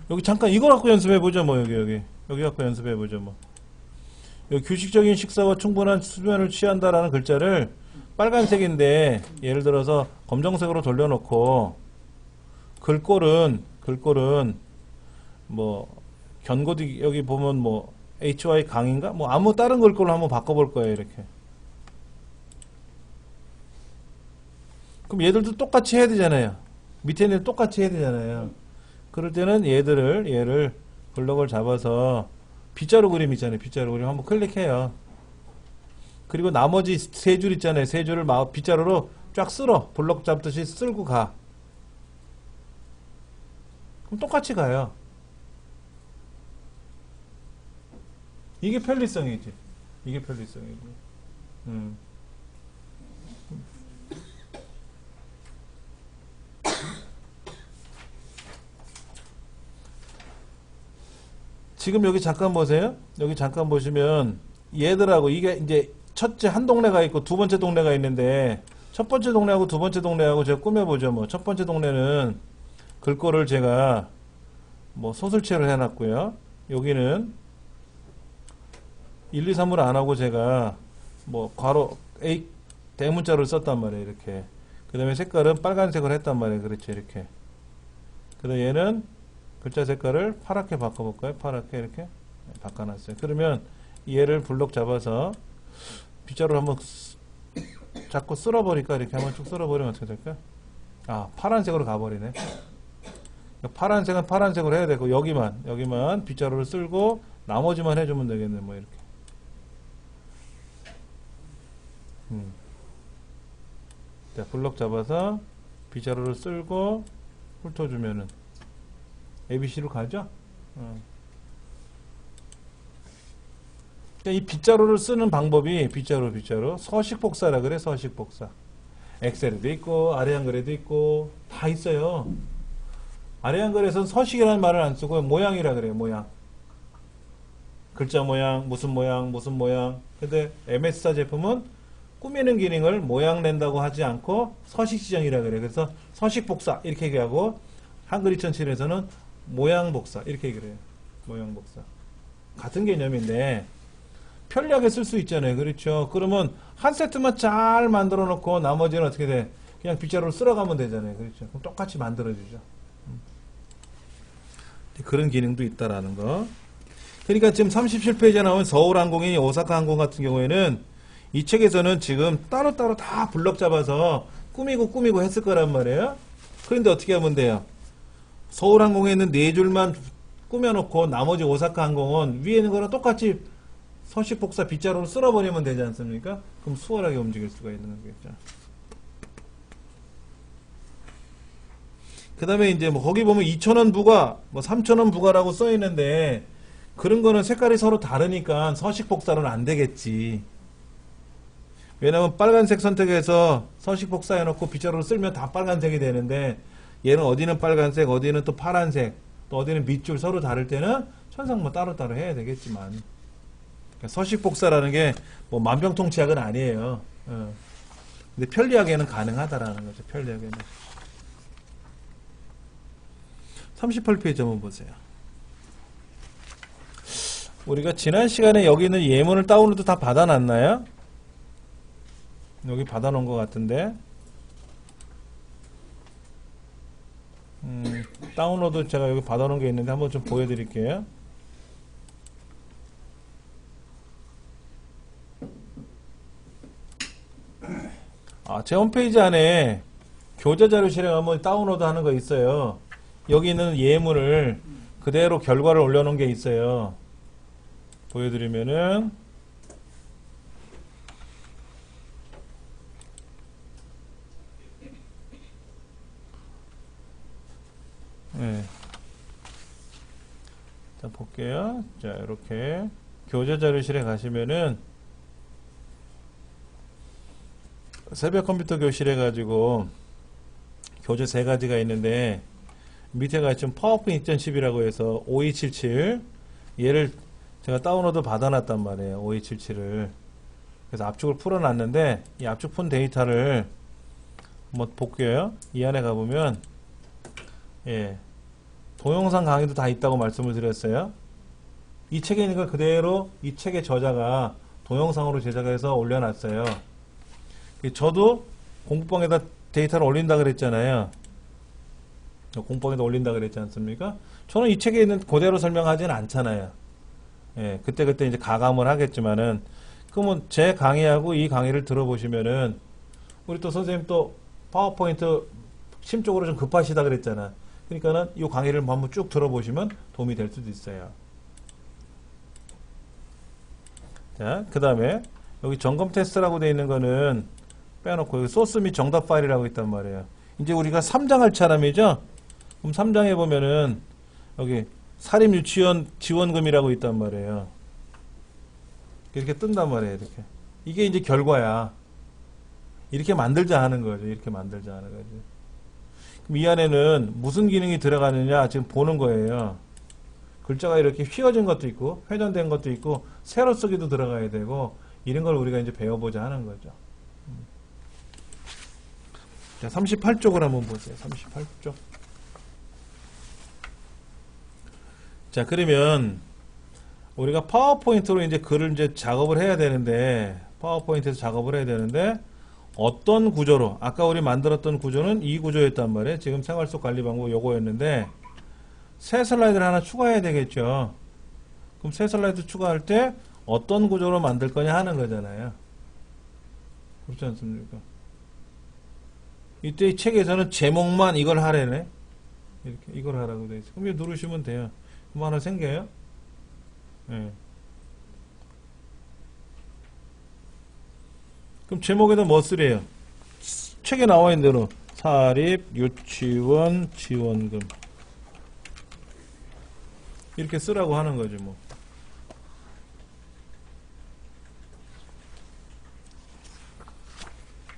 여기 잠깐 이거 갖고 연습해보죠, 뭐, 여기 갖고 연습해보죠, 뭐. 여기 규칙적인 식사와 충분한 수면을 취한다라는 글자를 빨간색인데, 예를 들어서 검정색으로 돌려놓고, 글꼴은, 뭐, 견고디, 여기 보면 뭐, HY 강인가? 뭐, 아무 다른 글꼴로 한번 바꿔볼 거예요, 이렇게. 그럼 얘들도 똑같이 해야 되잖아요. 밑에 있는 똑같이 해야 되잖아요. 그럴 때는 얘를 블럭을 잡아서 빗자루 그림 있잖아요. 빗자루 그림 한번 클릭해요. 그리고 나머지 세 줄 있잖아요. 세 줄을 빗자루로 쫙 쓸어. 블럭 잡듯이 쓸고 가. 그럼 똑같이 가요. 이게 편리성이지. 이게 편리성이지. 지금 여기 잠깐 보세요. 여기 잠깐 보시면 얘들하고 이게 이제 첫째 한 동네가 있고 두 번째 동네가 있는데 첫 번째 동네하고 두 번째 동네하고 제가 꾸며보죠. 뭐 첫 번째 동네는 글꼴을 제가 뭐 소설체를 해놨고요. 여기는 1, 2, 3을 안 하고 제가 뭐 괄호 A 대문자를 썼단 말이에요. 이렇게. 그 다음에 색깔은 빨간색으로 했단 말이에요. 그렇지, 이렇게. 그 다음에 얘는 글자 색깔을 파랗게 바꿔볼까요? 파랗게 이렇게 바꿔놨어요. 그러면 얘를 블록 잡아서 빗자루를 한번 자꾸 쓸어버릴까? 이렇게 한번 쭉 쓸어버리면 어떻게 될까요? 아, 파란색으로 가버리네. 파란색은 파란색으로 해야 되고, 여기만 빗자루를 쓸고, 나머지만 해주면 되겠네, 뭐, 이렇게. 자, 블록 잡아서 빗자루를 쓸고 훑어주면은 ABC로 가죠? 이 빗자루를 쓰는 방법이 빗자루 서식복사라 그래. 서식복사. 엑셀에도 있고 아래 한글에도 있고 다 있어요. 아래 한글에서는 서식이라는 말을 안 쓰고 모양이라 그래요. 모양. 글자 모양, 무슨 모양, 무슨 모양. 근데 MS사 제품은 꾸미는 기능을 모양 낸다고 하지 않고 서식 지정이라 그래요. 그래서 서식 복사 이렇게 얘기하고 한글 2007에서는 모양 복사 이렇게 얘기를 해요. 모양 복사. 같은 개념인데 편리하게 쓸 수 있잖아요. 그렇죠? 그러면 한 세트만 잘 만들어 놓고 나머지는 어떻게 돼? 그냥 빗자루로 쓸어가면 되잖아요. 그렇죠? 그럼 똑같이 만들어주죠. 그런 기능도 있다라는 거. 그러니까 지금 37페이지에 나온 서울항공이 오사카항공 같은 경우에는 이 책에서는 지금 따로따로 다 블럭 잡아서 꾸미고 했을 거란 말이에요. 그런데 어떻게 하면 돼요? 서울항공에 있는 네 줄만 꾸며놓고 나머지 오사카항공은 위에 있는 거랑 똑같이 서식복사 빗자루로 쓸어버리면 되지 않습니까? 그럼 수월하게 움직일 수가 있는 거겠죠. 그 다음에 이제 뭐 거기 보면 2,000원 부가, 뭐 3,000원 부가라고 써 있는데 그런 거는 색깔이 서로 다르니까 서식복사로는 안 되겠지. 왜냐면 빨간색 선택해서 서식복사 해놓고 빗자루로 쓸면 다 빨간색이 되는데 얘는 어디는 빨간색, 어디는 또 파란색, 또 어디는 밑줄 서로 다를 때는 천상 뭐 따로따로 해야 되겠지만. 그러니까 서식복사라는 게 뭐 만병통치약은 아니에요. 근데 편리하게는 가능하다라는 거죠. 편리하게는. 38페이지 한번 보세요. 우리가 지난 시간에 여기 있는 예문을 다운로드 다 받아놨나요? 여기 받아놓은 것 같은데. 다운로드 제가 여기 받아놓은 게 있는데 한번 좀 보여드릴게요. 제 홈페이지 안에 교재 자료실에 가면 다운로드 하는 거 있어요. 여기 있는 예문을 그대로 결과를 올려놓은 게 있어요. 보여드리면은 네. 자, 볼게요. 자, 이렇게 교재 자료실에 가시면은 새벽 컴퓨터 교실 해가지고 교재 3가지가 있는데 밑에가 지금 파워포인트 2010이라고 해서 5277 얘를 제가 다운로드 받아놨단 말이에요. 5277을 그래서 압축을 풀어놨는데 이 압축 푼 데이터를 한번 볼게요. 이 안에 가보면 예, 동영상 강의도 다 있다고 말씀을 드렸어요. 이 책에 있는 걸 그대로 이 책의 저자가 동영상으로 제작해서 올려놨어요. 저도 공부방에다 데이터를 올린다 그랬잖아요. 공부방에다 올린다 그랬지 않습니까? 저는 이 책에 있는 그대로 설명하지는 않잖아요. 예, 그때 이제 가감을 하겠지만은, 그러면 제 강의하고 이 강의를 들어보시면은, 우리 또 선생님 또 파워포인트 심적으로 좀 급하시다 그랬잖아. 그러니까는 이 강의를 한번 쭉 들어보시면 도움이 될 수도 있어요. 자, 그 다음에 여기 점검 테스트라고 되어 있는 거는 빼놓고 여기 소스 및 정답 파일이라고 있단 말이에요. 이제 우리가 3장 할 차람이죠? 그럼 3장에 보면은 여기 사립유치원 지원금이라고 있단 말이에요. 이렇게 뜬단 말이에요. 이렇게. 이게 이제 결과야. 이렇게 만들자 하는 거죠. 이렇게 만들자 하는 거죠. 그럼 이 안에는 무슨 기능이 들어가느냐 지금 보는 거예요. 글자가 이렇게 휘어진 것도 있고 회전된 것도 있고 세로 쓰기도 들어가야 되고 이런 걸 우리가 이제 배워보자 하는 거죠. 자, 38쪽을 한번 보세요. 38쪽. 자, 그러면 우리가 파워포인트로 이제 글을 이제 작업을 해야 되는데 파워포인트에서 작업을 해야 되는데 어떤 구조로, 아까 우리 만들었던 구조는 이 구조였단 말이에요. 지금 생활 속 관리 방법 요거였는데, 새 슬라이드를 하나 추가해야 되겠죠. 그럼 새 슬라이드 추가할 때 어떤 구조로 만들 거냐 하는 거잖아요. 그렇지 않습니까? 이때 이 책에서는 제목만 이걸 하래네. 이렇게 이걸 하라고 돼 있어. 그럼 이거 누르시면 돼요. 그럼 하나 생겨요. 예. 그럼 제목에다 뭐 쓰래요? 책에 나와 있는 대로 사립 유치원 지원금 이렇게 쓰라고 하는 거죠, 뭐.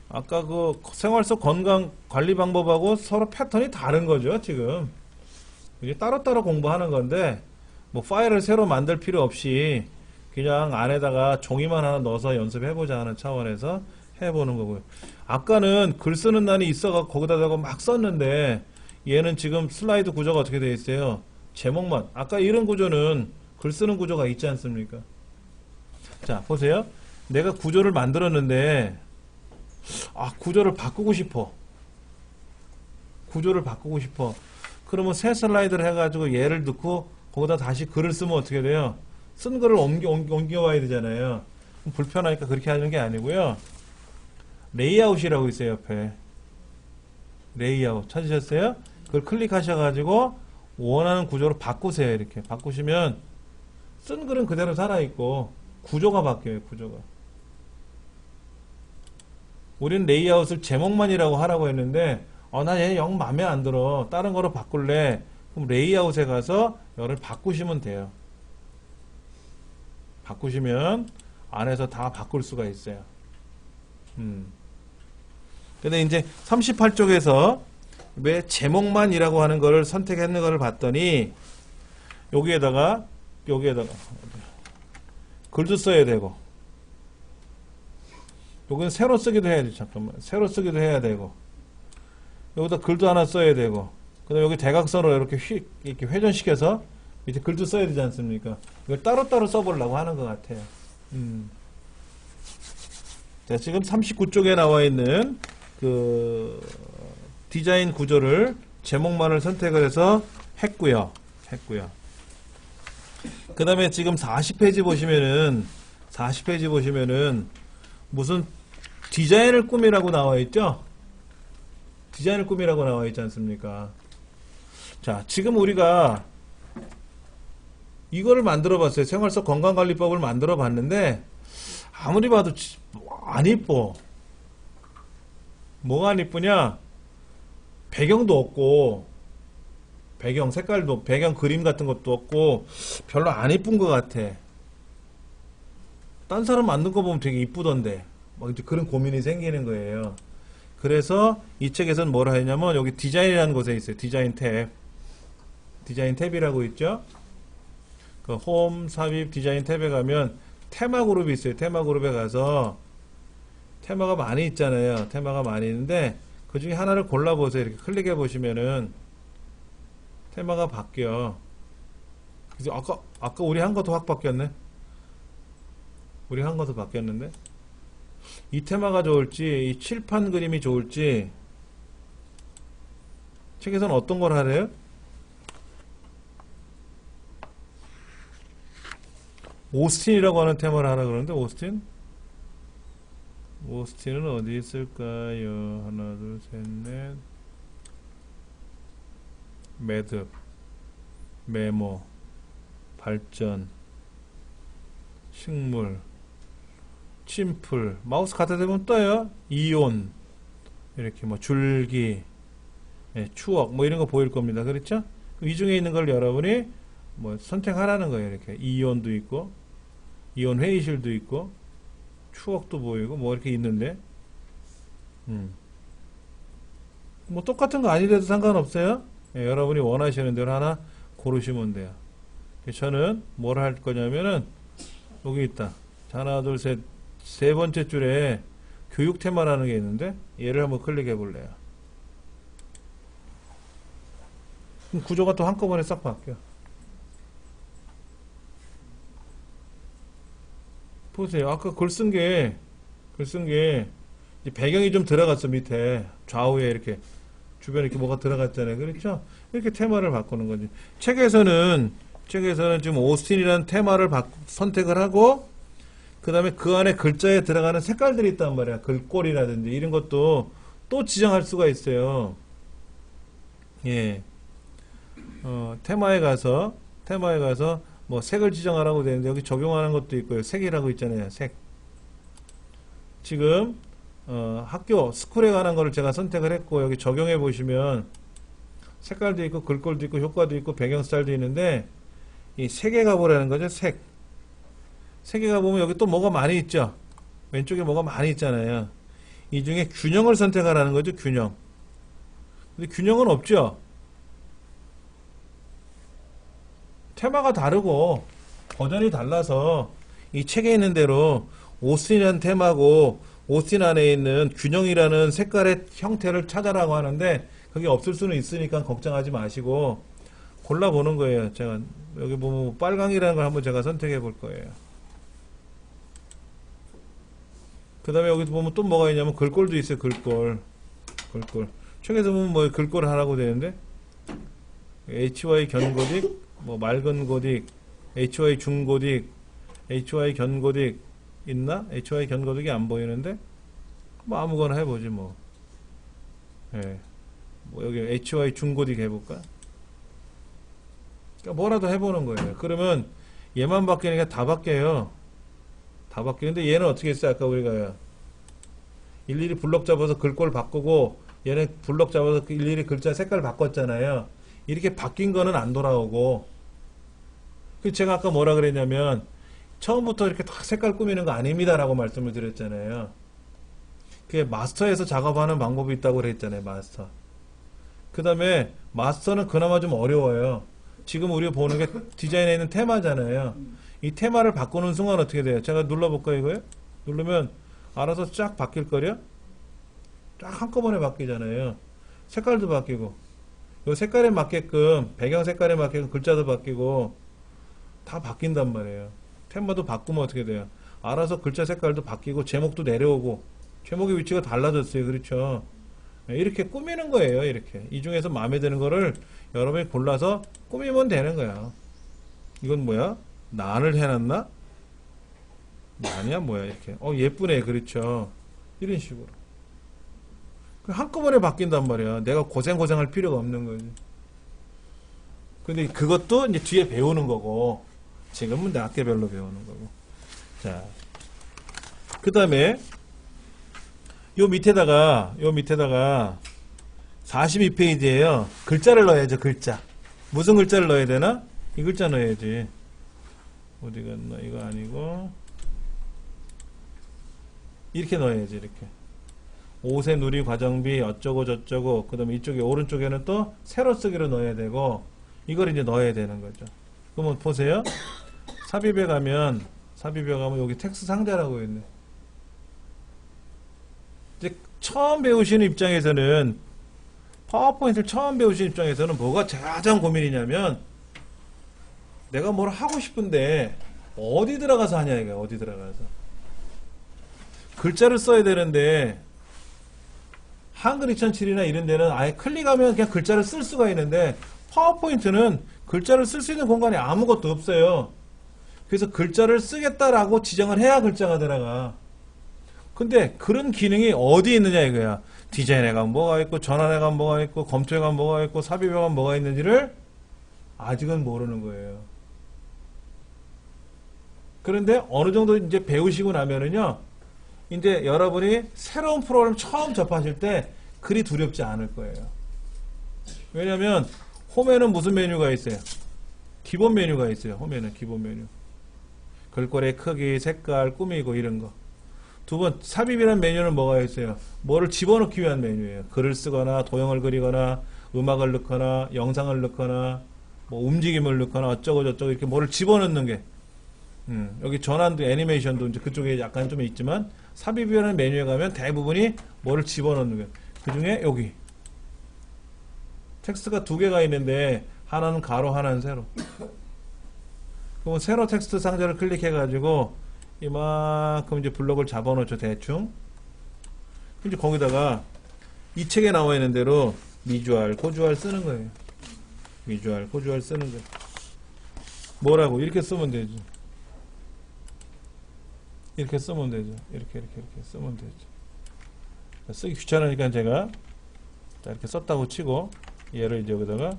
아까 그 생활 속 건강 관리 방법하고 서로 패턴이 다른 거죠, 지금. 이게 따로따로 공부하는 건데, 뭐 파일을 새로 만들 필요 없이 그냥 안에다가 종이만 하나 넣어서 연습해보자 하는 차원에서 해보는 거고요. 아까는 글 쓰는 난이 있어가 거기다 대고 막 썼는데, 얘는 지금 슬라이드 구조가 어떻게 되어 있어요? 제목만. 아까 이런 구조는 글 쓰는 구조가 있지 않습니까? 자, 보세요. 내가 구조를 만들었는데, 구조를 바꾸고 싶어. 구조를 바꾸고 싶어. 그러면 새 슬라이드를 해가지고 얘를 넣고 거기다 다시 글을 쓰면 어떻게 돼요? 쓴 글을 옮겨와야 되잖아요. 불편하니까 그렇게 하는 게 아니고요. 레이아웃이라고 있어요, 옆에. 레이아웃. 찾으셨어요? 그걸 클릭하셔가지고 원하는 구조로 바꾸세요. 이렇게. 바꾸시면 쓴 글은 그대로 살아있고 구조가 바뀌어요, 구조가. 우리는 레이아웃을 제목만이라고 하라고 했는데 나 얘 영 마음에 안 들어. 다른 거로 바꿀래. 그럼 레이아웃에 가서 이거를 바꾸시면 돼요. 바꾸시면 안에서 다 바꿀 수가 있어요. 근데 이제 38쪽에서 왜 제목만이라고 하는 거를 선택했는 거를 봤더니 여기에다가 글도 써야 되고 여기는 새로 쓰기도 해야 돼. 잠깐만. 새로 쓰기도 해야 되고 여기다 글도 하나 써야 되고 그 다음에 여기 대각선으로 이렇게 회전시켜서 밑에 글도 써야 되지 않습니까? 이걸 따로따로 써보려고 하는 것 같아요. 자, 지금 39쪽에 나와 있는 그 디자인 구조를 제목만을 선택을 해서 했고요. 그 다음에 지금 40페이지 보시면은 무슨 디자인을 꾸미라고 나와 있죠? 디자인을 꾸미라고 나와 있지 않습니까? 자, 지금 우리가 이거를 만들어 봤어요. 생활 속 건강관리법을 만들어 봤는데 아무리 봐도 안 이뻐. 뭐가 안 이쁘냐? 배경도 없고 배경 색깔도 배경 그림 같은 것도 없고 별로 안 이쁜 것 같아. 딴 사람 만든 거 보면 되게 이쁘던데 막 이제 그런 고민이 생기는 거예요. 그래서 이 책에서는 뭐라 했냐면 여기 디자인이라는 곳에 있어요. 디자인 탭이라고 있죠. 그 홈 삽입 디자인 탭에 가면 테마 그룹이 있어요. 테마 그룹에 가서 테마가 많이 있잖아요. 테마가 많이 있는데 그 중에 하나를 골라보세요. 이렇게 클릭해 보시면은 테마가 바뀌어. 그래서 아까 우리 한 것도 확 바뀌었네. 우리 한 것도 바뀌었는데 이 테마가 좋을지 이 칠판 그림이 좋을지 책에서는 어떤 걸 하래요? 오스틴이라고 하는 테마를 하라 그러는데 오스틴은 어디 있을까요? 하나 둘 셋 넷 매듭 메모 발전 식물 침풀 마우스 갖다 대면 떠요. 이온 이렇게 뭐 줄기 추억 뭐 이런 거 보일 겁니다. 그렇죠? 이 중에 있는 걸 여러분이 뭐 선택하라는 거예요. 이렇게 이온도 있고 이온 회의실도 있고 추억도 보이고 뭐 이렇게 있는데 뭐 똑같은 거 아니래도 상관없어요. 여러분이 원하시는 대로 하나 고르시면 돼요. 저는 뭘 할 거냐면은 여기 있다. 하나 둘 셋 세 번째 줄에 교육 테마라는 게 있는데 얘를 한번 클릭해 볼래요. 그럼 구조가 또 한꺼번에 싹 바뀌어. 보세요. 아까 글 쓴 게 이 배경이 좀 들어갔어. 밑에 좌우에 이렇게 주변에 이렇게 뭐가 들어갔잖아요. 그렇죠? 이렇게 테마를 바꾸는 거지. 책에서는 지금 오스틴이라는 테마를 선택을 하고 그 다음에 그 안에 글자에 들어가는 색깔들이 있단 말이야. 글꼴이라든지 이런 것도 또 지정할 수가 있어요. 예. 테마에 가서 뭐 색을 지정하라고 되는데 여기 적용하는 것도 있고요. 색이라고 있잖아요. 색. 지금 학교 스쿨에 관한 거를 제가 선택을 했고 여기 적용해 보시면 색깔도 있고 글꼴도 있고 효과도 있고 배경 스타일도 있는데 이 색에 가보라는 거죠. 색에 가보면 여기 또 뭐가 많이 있죠. 왼쪽에 뭐가 많이 있잖아요. 이 중에 균형을 선택하라는 거죠. 균형. 근데 균형은 없죠. 테마가 다르고 버전이 달라서 이 책에 있는 대로 오스틴이라는 테마고 오스틴 안에 있는 균형이라는 색깔의 형태를 찾아라고 하는데 그게 없을 수는 있으니까 걱정하지 마시고 골라보는 거예요. 제가 여기 보면 빨강이라는 걸 한번 제가 선택해 볼 거예요. 그 다음에 여기 보면 또 뭐가 있냐면 글꼴도 있어요. 글꼴. 책에서 보면 뭐 글꼴을 하라고 되는데 HY 견고딕 뭐 맑은 고딕 HY 중고딕 HY 견고딕 있나? HY 견고딕이 안 보이는데 뭐 아무거나 해보지 뭐. 예. 뭐 여기 HY 중고딕 해볼까? 그러니까 뭐라도 해보는 거예요. 그러면 얘만 바뀌니까 다 바뀌어요. 다 바뀌는데 얘는 어떻게 했어요? 아까 우리가 일일이 블럭 잡아서 글꼴 바꾸고 얘는 블럭 잡아서 일일이 글자 색깔 바꿨잖아요. 이렇게 바뀐 거는 안 돌아오고 그 제가 아까 뭐라 그랬냐면 처음부터 이렇게 다 색깔 꾸미는 거 아닙니다 라고 말씀을 드렸잖아요. 그게 마스터에서 작업하는 방법이 있다고 그랬잖아요. 마스터. 그 다음에 마스터는 그나마 좀 어려워요. 지금 우리가 보는 게 디자인에 있는 테마잖아요. 이 테마를 바꾸는 순간 어떻게 돼요? 제가 눌러볼까요 이거요? 누르면 알아서 쫙 바뀔 거려? 쫙 한꺼번에 바뀌잖아요. 색깔도 바뀌고 이 색깔에 맞게끔 배경 색깔에 맞게끔 글자도 바뀌고 다 바뀐단 말이에요. 테마도 바꾸면 어떻게 돼요? 알아서 글자 색깔도 바뀌고 제목도 내려오고 제목의 위치가 달라졌어요. 그렇죠? 이렇게 꾸미는 거예요. 이렇게 이 중에서 마음에 드는 거를 여러분이 골라서 꾸미면 되는 거야. 이건 뭐야? 난을 해놨나? 난이야 뭐야 이렇게. 예쁘네. 그렇죠? 이런 식으로 한꺼번에 바뀐단 말이야. 내가 고생할 필요가 없는 거지. 근데 그것도 이제 뒤에 배우는 거고 지금은 단계별로 배우는 거고. 자, 그 다음에 요 밑에다가 42페이지에요. 글자를 넣어야죠. 글자. 무슨 글자를 넣어야 되나? 이 글자 넣어야지. 어디 갔나? 이거 아니고 이렇게 넣어야지. 이렇게 옷의 누리 과정비 어쩌고 저쩌고 그 다음에 이쪽에 오른쪽에는 또 세로 쓰기로 넣어야 되고 이걸 이제 넣어야 되는 거죠. 그러면 보세요. 삽입에 가면 여기 텍스트 상자라고 있네. 이제 처음 배우시는 입장에서는 파워포인트를 처음 배우시는 입장에서는 뭐가 가장 고민이냐면 내가 뭘 하고 싶은데 어디 들어가서 하냐 이거야. 어디 들어가서 글자를 써야 되는데 한글 2007이나 이런 데는 아예 클릭하면 그냥 글자를 쓸 수가 있는데 파워포인트는 글자를 쓸 수 있는 공간이 아무것도 없어요. 그래서 글자를 쓰겠다라고 지정을 해야 글자가 들어가. 근데 그런 기능이 어디 있느냐 이거야. 디자인에 가면 뭐가 있고 전환에 가면 뭐가 있고 검토에 가면 뭐가 있고 삽입에 가면 뭐가 있는지를 아직은 모르는 거예요. 그런데 어느 정도 이제 배우시고 나면은요. 이제 여러분이 새로운 프로그램 처음 접하실 때 그리 두렵지 않을 거예요. 왜냐면 홈에는 무슨 메뉴가 있어요? 기본 메뉴가 있어요. 홈에는 기본 메뉴. 글꼴의 크기, 색깔, 꾸미고 이런 거. 두 번, 삽입이라는 메뉴는 뭐가 있어요? 뭐를 집어넣기 위한 메뉴예요. 글을 쓰거나 도형을 그리거나 음악을 넣거나 영상을 넣거나 뭐 움직임을 넣거나 어쩌고 저쩌고 이렇게 뭐를 집어넣는 게 여기 전환도 애니메이션도 이제 그쪽에 약간 좀 있지만 삽입이라는 메뉴에 가면 대부분이 뭐를 집어넣는 거예요. 그 중에 여기 텍스트가 두 개가 있는데 하나는 가로 하나는 세로. 그럼 세로 텍스트 상자를 클릭해 가지고 이만큼 이제 블록을 잡아놓죠. 대충 이제 거기다가 이 책에 나와 있는 대로 미주알, 고주알 쓰는 거예요. 미주알, 고주알 쓰는 거예요. 뭐라고? 이렇게 쓰면 되죠. 이렇게 쓰면 되죠. 이렇게 쓰면 되죠. 쓰기 귀찮으니까 제가 자, 이렇게 썼다고 치고 얘를 이제 여기다가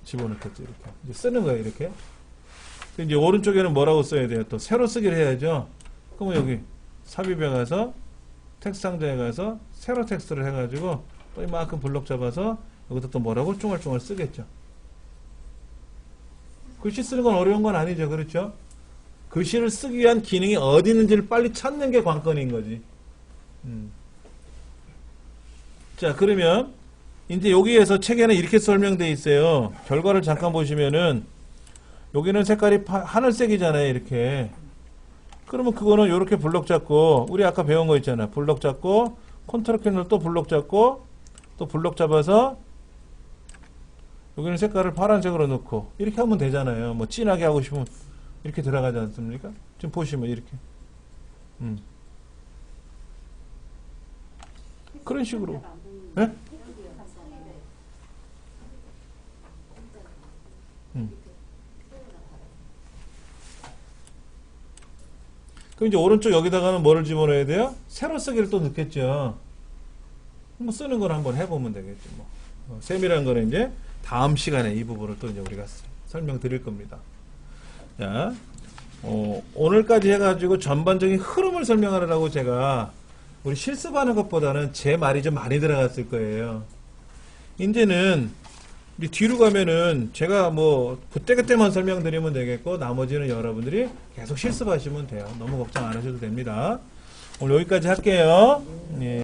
집어넣겠죠. 이렇게 이제 쓰는 거예요. 이렇게. 이제 오른쪽에는 뭐라고 써야 돼요? 또 새로 쓰기를 해야죠. 그러면 여기 삽입에 가서 텍스트 상자에 가서 새로 텍스트를 해가지고 또 이만큼 블록 잡아서 여기다 또 뭐라고 쫑알쫑알 쓰겠죠. 글씨 쓰는 건 어려운 건 아니죠. 그렇죠? 글씨를 쓰기 위한 기능이 어디 있는지를 빨리 찾는 게 관건인 거지. 자, 그러면 이제 여기에서 책에는 이렇게 설명되어 있어요. 결과를 잠깐 보시면은 여기는 색깔이 하늘색이잖아요. 이렇게. 그러면 그거는 이렇게 블록 잡고 우리 아까 배운 거 있잖아. 블록 잡고 컨트롤 키를 또 블록 잡고 또 블록 잡아서 여기는 색깔을 파란색으로 넣고 이렇게 하면 되잖아요. 뭐 진하게 하고 싶으면 이렇게 들어가지 않습니까? 지금 보시면 이렇게. 그런 식으로. 네? 그럼 이제 오른쪽 여기다가는 뭐를 집어넣어야 돼요? 새로 쓰기를 또 넣겠죠. 뭐 쓰는 걸 한번 해보면 되겠죠. 뭐. 세밀한 거는 이제 다음 시간에 이 부분을 또 이제 우리가 설명드릴 겁니다. 자, 오늘까지 해가지고 전반적인 흐름을 설명하려고 제가 우리 실습하는 것보다는 제 말이 좀 많이 들어갔을 거예요. 이제는 우리 뒤로 가면은 제가 뭐 그때그때만 설명드리면 되겠고 나머지는 여러분들이 계속 실습하시면 돼요. 너무 걱정 안 하셔도 됩니다. 오늘 여기까지 할게요. 예.